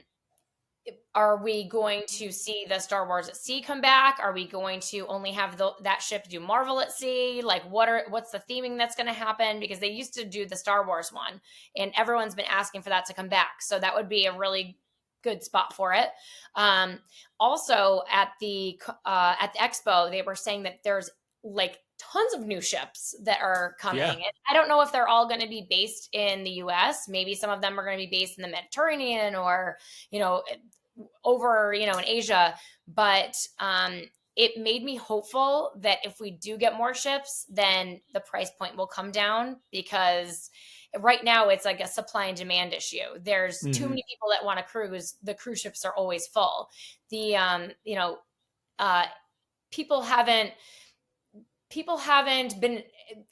are we going to see the Star Wars at sea come back? Are we going to only have that ship do Marvel at sea? Like, what's the theming that's going to happen? Because they used to do the Star Wars one, and everyone's been asking for that to come back. So that would be a really good spot for it. Also, at the expo, they were saying that there's like tons of new ships that are coming. yeah. And I don't know if they're all going to be based in the US. Maybe some of them are going to be based in the Mediterranean or, you know, over, in Asia. But it made me hopeful that if we do get more ships, then the price point will come down, because right now it's like a supply and demand issue. There's too Hmm. many people that want to cruise. The cruise ships are always full. The uh, people haven't people haven't been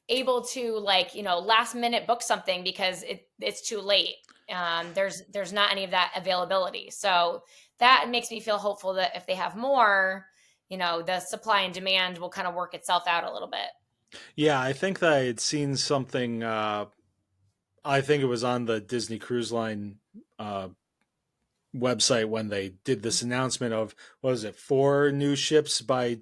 able to, like, last minute book something because it's too late. There's not any of that availability, so that makes me feel hopeful that if they have more, the supply and demand will kind of work itself out a little bit. Yeah, I think that I had seen something. I think it was on the Disney Cruise Line uh, website when they did this announcement of, what was it, 4 new ships by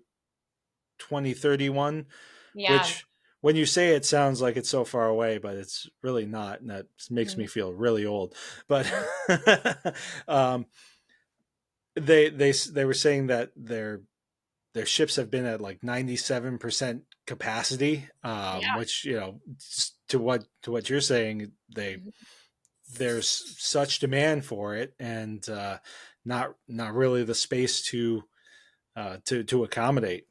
2031, Yeah. which when you say it sounds like it's so far away, but it's really not, and that makes me Mhm. feel really old. But um, they were saying that their ships have been at like 97% capacity, Yeah. which, to what you're saying, Mhm. there's such demand for it, and not really the space to accommodate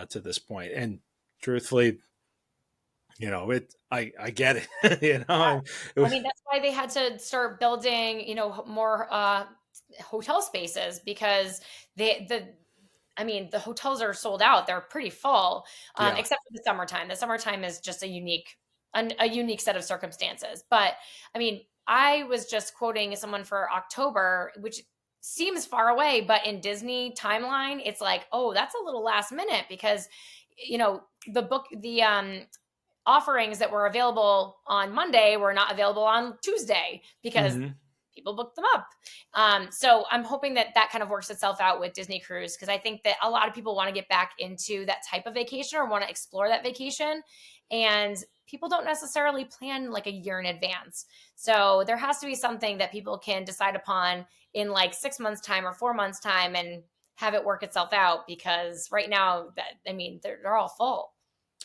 to this point. And truthfully, I get it. It I was, mean, that's why they had to start building, more hotel spaces, because the I mean, the hotels are sold out. They're pretty full, yeah. except for the summertime. The summertime is just a unique set of circumstances. But I mean, I was just quoting someone for October, which seems far away, but in Disney timeline, it's like, oh, that's a little last minute, because the offerings that were available on Monday were not available on Tuesday because Hmm. people booked them up. So I'm hoping that that kind of works itself out with Disney Cruise, because I think that a lot of people want to get back into that type of vacation or want to explore that vacation. And people don't necessarily plan like a year in advance. So there has to be something that people can decide upon in like 6 months' time or 4 months' time and have it work itself out, because right now, I mean, they're all full.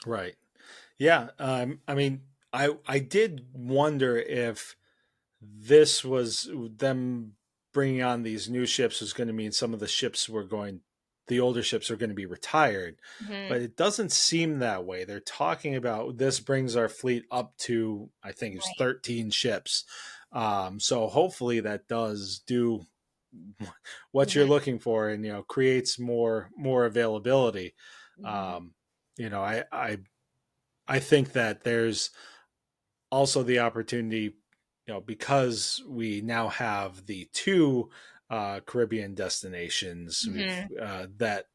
Right. Yeah. I mean, I did wonder if this was them bringing on these new ships was going to mean some of the older ships are going to be retired, but Mhm. it doesn't seem that way. They're talking about this brings our fleet up to, I think it was Right. 13 ships. So hopefully that does do what you're Mhm. looking for, and creates more availability. Mhm. Um, I think that there's also the opportunity, because we now have the two Caribbean destinations, Mhm. that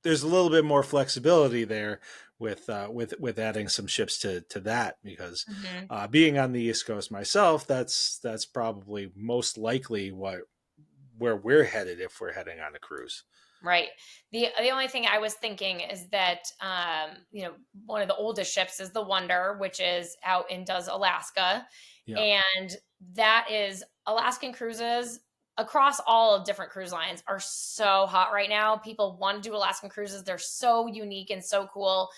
there's a little bit more flexibility there with adding some ships to that, because Mhm. being on the East Coast myself, that's probably most likely where we're headed if we're heading on a cruise. Right. The only thing I was thinking is that one of the oldest ships is the Wonder, which is out in does Alaska, Yeah. and that is Alaskan cruises across all of different cruise lines are so hot right now. People want to do Alaskan cruises. They're so unique and so cool.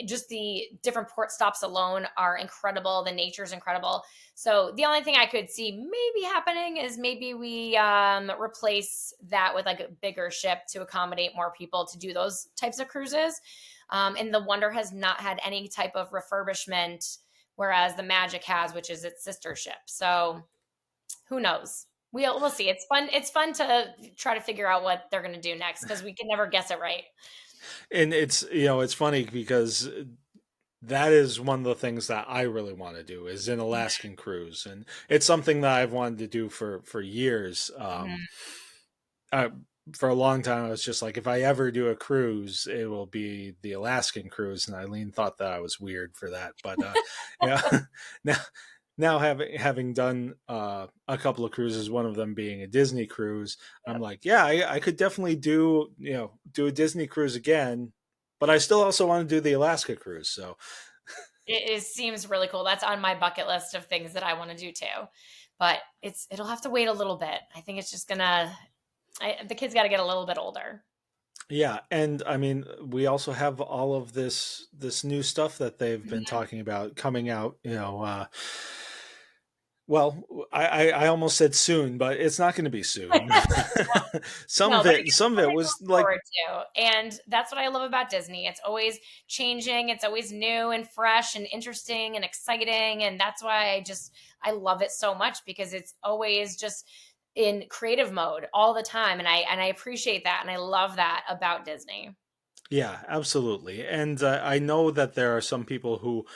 Just the different port stops alone are incredible. The nature is incredible. So the only thing I could see maybe happening is maybe we replace that with like a bigger ship to accommodate more people to do those types of cruises. And the Wonder has not had any type of refurbishment, whereas the Magic has, which is its sister ship. So Who knows? We'll see. It's fun. It's fun to try to figure out what they're going to do next because we can never guess it right. And it's, it's funny because that is one of the things that I really want to do is an Alaskan cruise, and it's something that I've wanted to do for years. I, for a long time, I was just like, if I ever do a cruise, it will be the Alaskan cruise. And Eileen thought that I was weird for that, but yeah, now having done a couple of cruises, one of them being a Disney cruise, I'm like, yeah, I could definitely do a Disney cruise again, but I still also want to do the Alaska cruise. So it seems really cool. That's on my bucket list of things that I want to do too, but it'll have to wait a little bit. I think it's just the kids got to get a little bit older. yeah, and I mean, we also have all of this new stuff that they've been talking about coming out. Well, I almost said soon, but it's not going to be soon. Some of it was like, and that's what I love about Disney. It's always changing. It's always new and fresh and interesting and exciting, and that's why I love it so much because it's always just in creative mode all the time, and I appreciate that, and I love that about Disney. Yeah, absolutely. And I know that there are some people who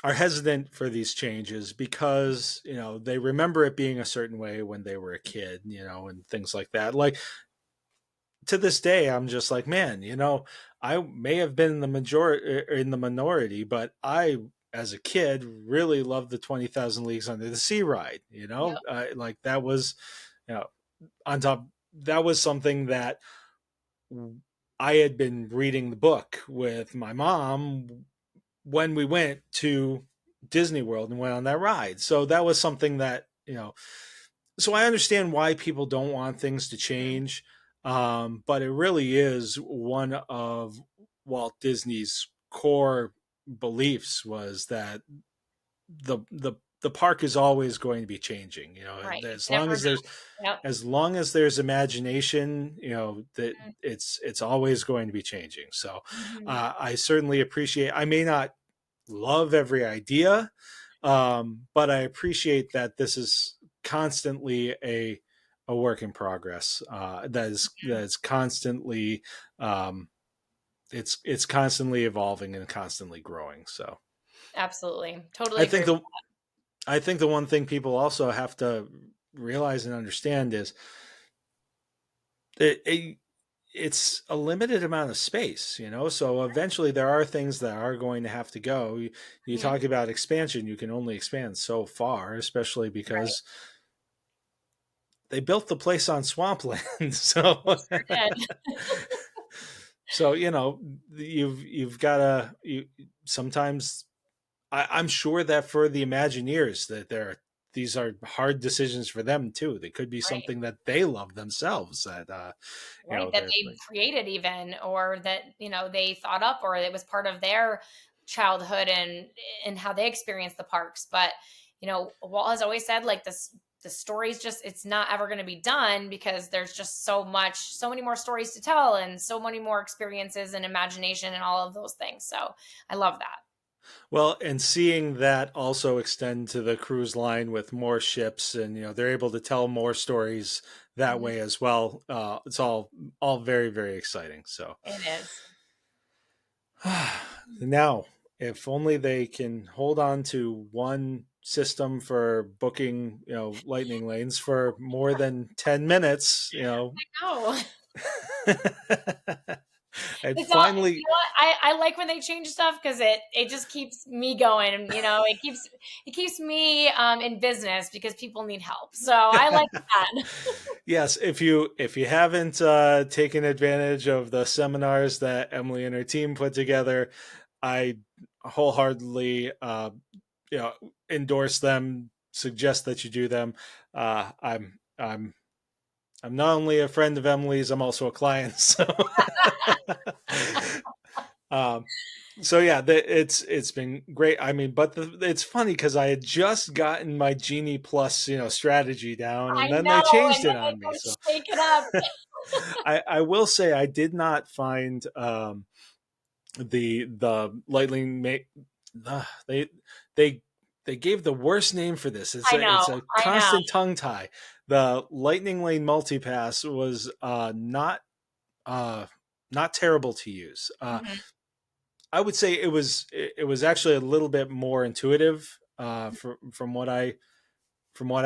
are hesitant for these changes because they remember it being a certain way when they were a kid, and things like that. Like, to this day, I'm just like, man, I may have been in the minority, but I, as a kid, really loved the 20,000 Leagues Under the Sea ride. Yep. Like that was, on top. That was something that I had been reading the book with my mom when we went to Disney World and went on that ride. So that was something that, so I understand why people don't want things to change. But it really is one of Walt Disney's core beliefs was that the park is always going to be changing, Right. as long as there's imagination, that it's always going to be changing. So I certainly appreciate, I may not love every idea, but I appreciate that this is constantly a work in progress, that is constantly it's constantly evolving and constantly growing. So absolutely, totally agree. I think the one thing people also have to realize and understand is that it's a limited amount of space, so eventually there are things that are going to have to go. You talk about expansion, you can only expand so far, especially because they built the place on swampland. So Sure did. so you've got to sometimes I'm sure that for the Imagineers that these are hard decisions for them too. They could be something that they love themselves, that that they created even, or that they thought up, or it was part of their childhood and how they experienced the parks. But Walt has always said, like, the story's just, it's not ever going to be done because there's just so many more stories to tell and so many more experiences and imagination and all of those things. So I love that. Well, and seeing that also extend to the cruise line with more ships, and they're able to tell more stories that way as well. It's all very, very exciting. So it is. Now, if only they can hold on to one system for booking, lightning lanes for more than 10 minutes, I know. And finally, I like when they change stuff because it just keeps me going, and it keeps me in business because people need help. So I like that. Yes, if you haven't taken advantage of the seminars that Emily and her team put together, I wholeheartedly endorse them. Suggest that you do them. I'm not only a friend of Emily's, I'm also a client. So, so yeah, it's been great. I mean, but it's funny because I had just gotten my Genie Plus, strategy down, and then they changed it on me. So shake it up. I will say I did not find the lightning they they gave the worst name for this. It's I it's know. a I know. constant tongue tie. The Lightning Lane Multipass was not terrible to use. Mhm. I would say it was actually a little bit more intuitive from what I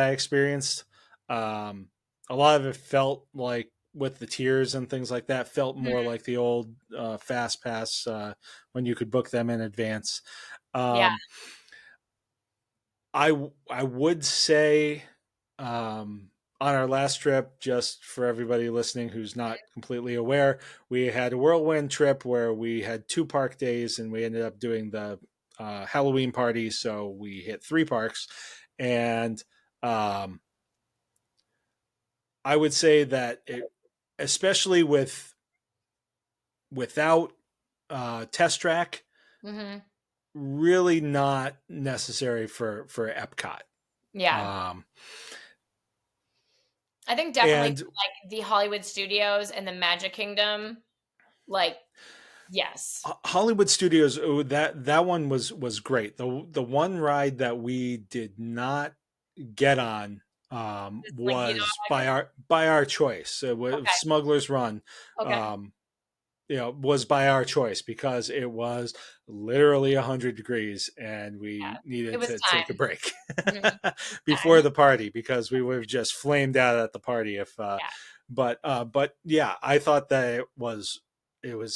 experienced. A lot of it felt like, with the tiers and things like that, felt more Mhm. like the old Fast Pass when you could book them in advance. Yeah. Um, I would say on our last trip, just for everybody listening who's not completely aware, we had a whirlwind trip where we had 2 park days, and we ended up doing the Halloween party. So we hit 3 parks, and um, I would say that especially without test track, Hmm. really not necessary for Epcot. Yeah. Um, I think definitely and like the Hollywood Studios and the Magic Kingdom, like, yes. Hollywood Studios, that one was great. The one ride that we did not get on The Slinky was Dog. by our choice. It was Okay. Smuggler's Run. Okay. Um, was by our choice because it was literally 100 degrees, and we It needed was to take a time. break Mhm. before the party, because we would have just flamed out at the party if. Yeah. But yeah, I thought that it was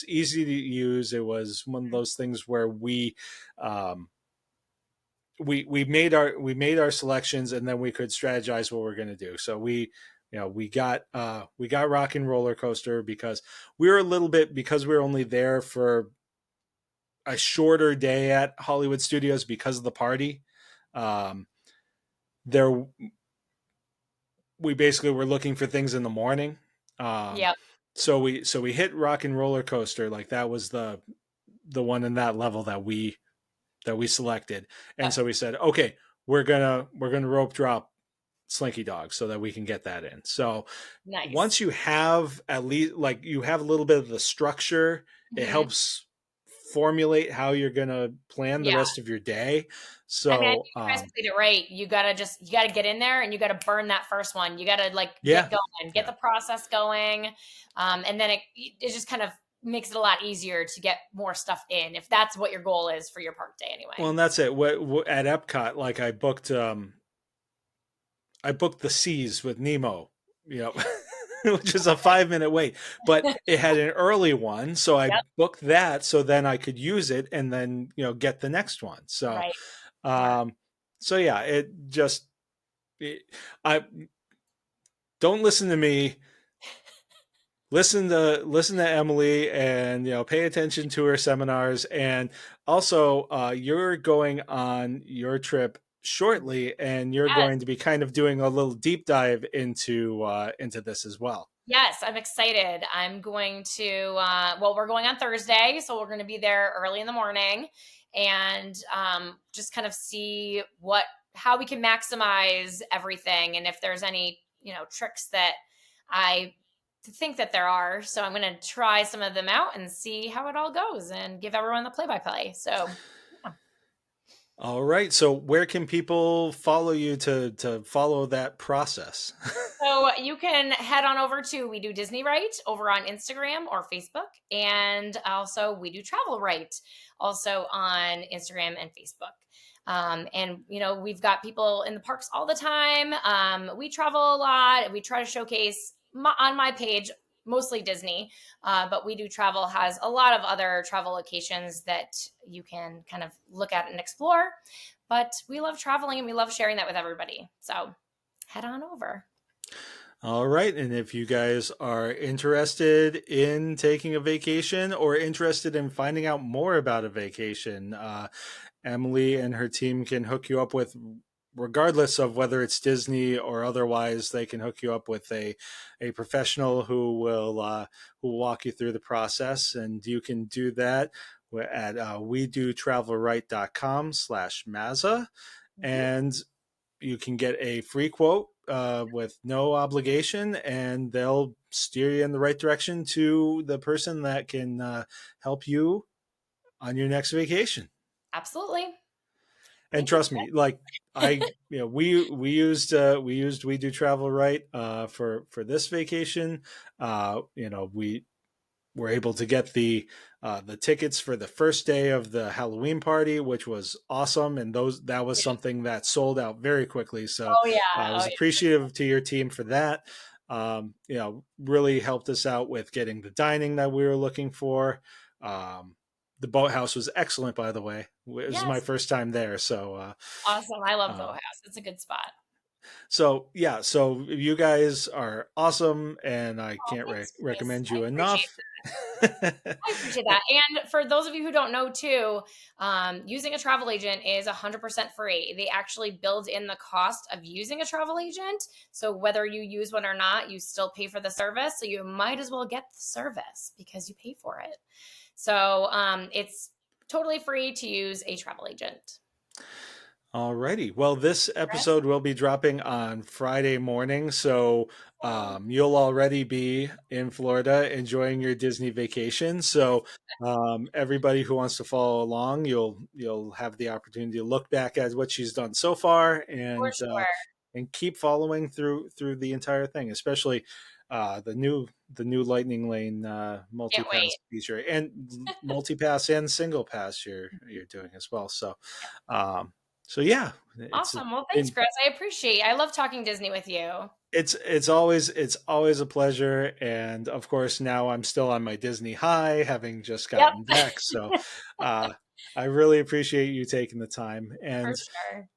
easy to use. It was one of those things where um, we made our selections, and then we could strategize what we're going to do. So we got Rock and Roller Coaster because we were because we were only there for a shorter day at Hollywood Studios because of the party. Um, there we basically were looking for things in the morning. Yep. So we hit Rock and Roller Coaster, like that was the one in that level that we selected, and so we said, okay, we're gonna rope drop Slinky Dog so that we can get that in. So Nice. once you have at least, like, you have a little bit of the structure, it Mhm. helps formulate how you're gonna plan the Yeah. rest of your day. I mean, I So think you guys played it right. You gotta get in there and you gotta burn that first one. You gotta like yeah, get going, get yeah. the process going, and then it just kind of makes it a lot easier to get more stuff in if that's what your goal is for your park day Well, anyway. and that's it. What at Epcot, like, I booked the Seas with Nemo, you know, which is a 5-minute wait, but it had an early one. So I Yep. booked that so then I could use it and then, get the next one. So, Right. Smart. um, so yeah, I don't listen to me, listen to Emily, and, pay attention to her seminars. And also, you're going on your trip shortly, and you're Yes. going to be kind of doing a little deep dive into this as well. Yes, I'm excited. I'm going to, well, we're going on Thursday, so we're going to be there early in the morning and just kind of see how we can maximize everything and if there's any, tricks that I think that there are. So I'm going to try some of them out and see how it all goes and give everyone the play by play. So, yeah. All right. So where can people follow you to follow that process? So you can head on over to We Do Disney Right over on Instagram or Facebook. And also We Do Travel Right also on Instagram and Facebook. And, we've got people in the parks all the time. We travel a lot. We try to showcase on my page, mostly Disney, but We Do Travel has a lot of other travel locations that you can kind of look at and explore. But we love traveling and we love sharing that with everybody. So head on over. All right. And if you guys are interested in taking a vacation or interested in finding out more about a vacation, Emily and her team can hook you up with, regardless of whether it's Disney or otherwise, they can hook you up with a professional who will walk you through the process. And you can do that at wedotravelright.com/Mazza. And you can get a free quote with no obligation, and they'll steer you in the right direction to the person that can help you on your next vacation. Absolutely. And trust me, like we used We Do Travel Right for this vacation. We were able to get the tickets for the first day of the Halloween party, which was awesome, and that was something that sold out very quickly. So Oh yeah. I was appreciative to your team for that. Really helped us out with getting the dining that we were looking for. The boathouse was excellent, by the way. It was my first time there, so awesome. I love Boathouse. It's a good spot. So you guys are awesome, and I can't recommend you enough. I appreciate that. And for those of you who don't know too, using a travel agent is 100% free. They actually build in the cost of using a travel agent. So whether you use one or not, you still pay for the service. So you might as well get the service because you pay for it. So it's totally free to use a travel agent. Alrighty. Well, this episode will be dropping on Friday morning, so you'll already be in Florida enjoying your Disney vacation. So everybody who wants to follow along, you'll have the opportunity to look back at what she's done so far and keep following through the entire thing, especially the new Lightning Lane multi-pass feature and multi-pass and single pass you're doing as well. So yeah. Awesome. Well, thanks, Chris. I appreciate it. I love talking Disney with you. It's always a pleasure. And of course, now I'm still on my Disney high, having just gotten back. So I really appreciate you taking the time. And for sure.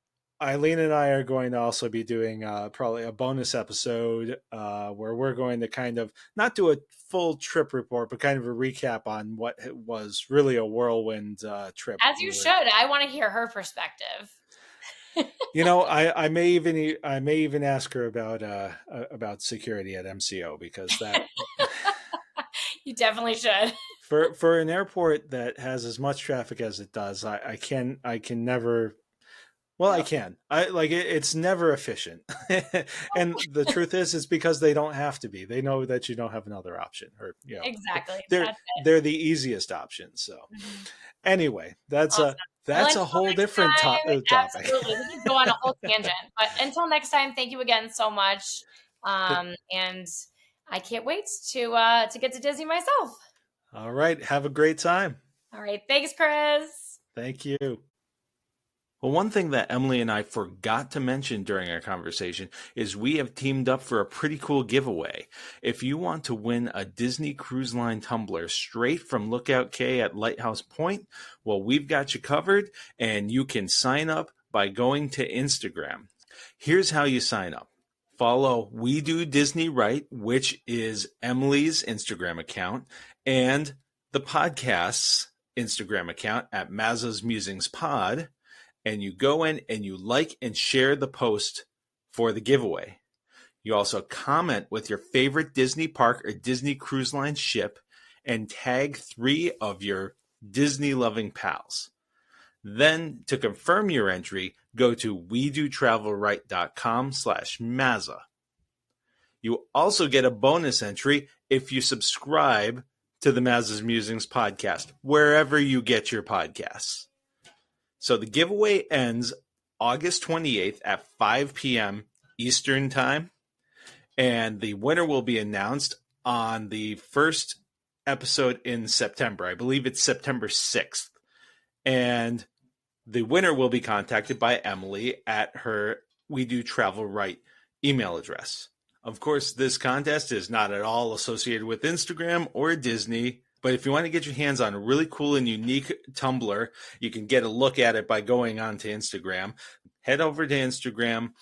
Eileen and I are going to also be doing probably a bonus episode where we're going to kind of not do a full trip report, but kind of a recap on what was really a whirlwind trip. As you should. I want to hear her perspective. I may even ask her about security at MCO, because that you definitely should. For an airport that has as much traffic as it does, I can never. Well, I can. It's never efficient. And the truth is, it's because they don't have to be. They know that you don't have another option, or exactly. They're the easiest option. So anyway, that's awesome. That's a whole different topic. Absolutely. We can go on a whole tangent. But until next time, thank you again so much. And I can't wait to get to Disney myself. All right. Have a great time. All right. Thanks, Chris. Thank you. Well, one thing that Emily and I forgot to mention during our conversation is we have teamed up for a pretty cool giveaway. If you want to win a Disney Cruise Line tumbler straight from Lookout Cay at Lighthouse Point, well, we've got you covered, and you can sign up by going to Instagram. Here's how you sign up. Follow We Do Disney Right, which is Emily's Instagram account, and the podcast's Instagram account at Mazza's Musings Pod. And you go in and you like and share the post for the giveaway. You also comment with your favorite Disney park or Disney Cruise Line ship and tag 3 of your Disney-loving pals. Then, to confirm your entry, go to wedotravelright.com/Mazza. You also get a bonus entry if you subscribe to the Mazza's Musings podcast, wherever you get your podcasts. So the giveaway ends August 28th at 5 p.m. Eastern Time, and the winner will be announced on the first episode in September. I believe it's September 6th. And the winner will be contacted by Emily at her We Do Travel Right email address. Of course, this contest is not at all associated with Instagram or Disney. But if you want to get your hands on a really cool and unique tumbler, you can get a look at it by going on to Instagram. Head over to Instagram,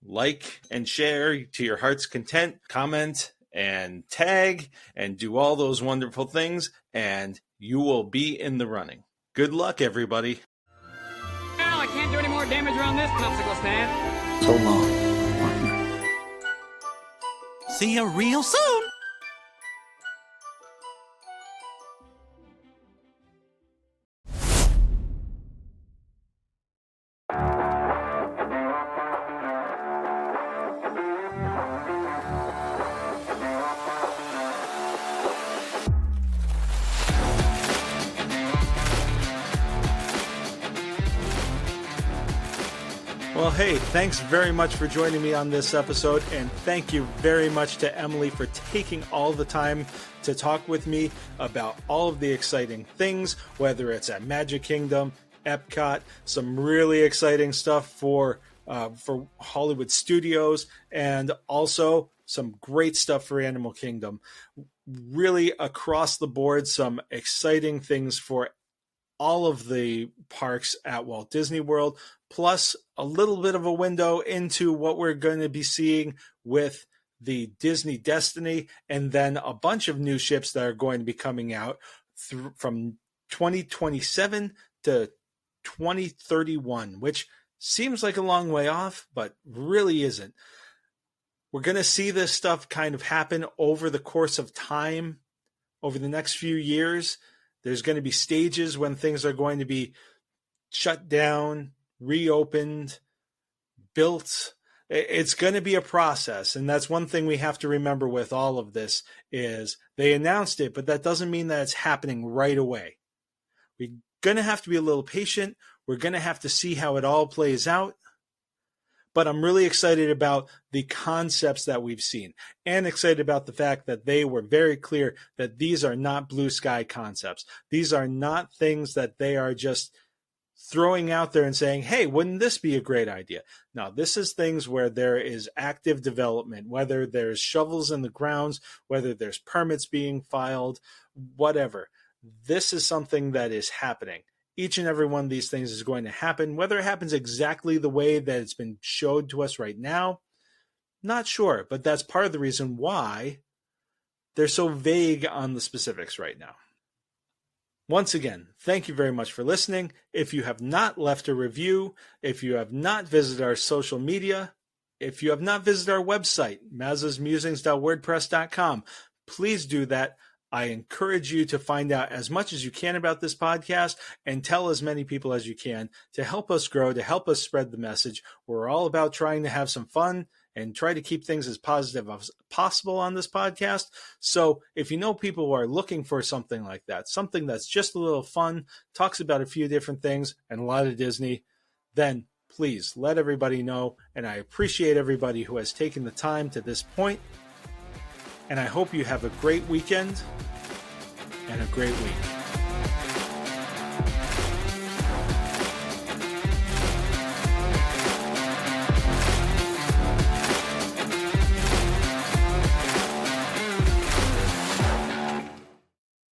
like and share to your heart's content, comment and tag, and do all those wonderful things, and you will be in the running. Good luck, everybody. Well, I can't do any more damage around this popsicle stand. So long, partner. See you real soon. hey, thanks very much for joining me on this episode, and thank you very much to Emily for taking all the time to talk with me about all of the exciting things, whether it's at Magic Kingdom, Epcot, some really exciting stuff for Hollywood Studios, and also some great stuff for Animal Kingdom. Really across the board, some exciting things for all of the parks at Walt Disney World, plus a little bit of a window into what we're going to be seeing with the Disney Destiny, and then a bunch of new ships that are going to be coming out from 2027 to 2031, which seems like a long way off, but really isn't. We're going to see this stuff kind of happen over the course of time, over the next few years. There's going to be stages when things are going to be shut down, reopened, built. It's going to be a process. And that's one thing we have to remember with all of this is they announced it, but that doesn't mean that it's happening right away. We're going to have to be a little patient. We're going to have to see how it all plays out. But I'm really excited about the concepts that we've seen, and excited about the fact that they were very clear that these are not blue sky concepts. These are not things that they are just throwing out there and saying, hey, wouldn't this be a great idea? No, this is things where there is active development, whether there's shovels in the grounds, whether there's permits being filed, whatever. This is something that is happening. Each and every one of these things is going to happen. Whether it happens exactly the way that it's been showed to us right now, not sure. But that's part of the reason why they're so vague on the specifics right now. Once again, thank you very much for listening. If you have not left a review, if you have not visited our social media, if you have not visited our website, mazasmusings.wordpress.com, please do that. I encourage you to find out as much as you can about this podcast and tell as many people as you can to help us grow, to help us spread the message. We're all about trying to have some fun and try to keep things as positive as possible on this podcast. So if you know people who are looking for something like that, something that's just a little fun, talks about a few different things and a lot of Disney, then please let everybody know. And I appreciate everybody who has taken the time to this point. And I hope you have a great weekend and a great week.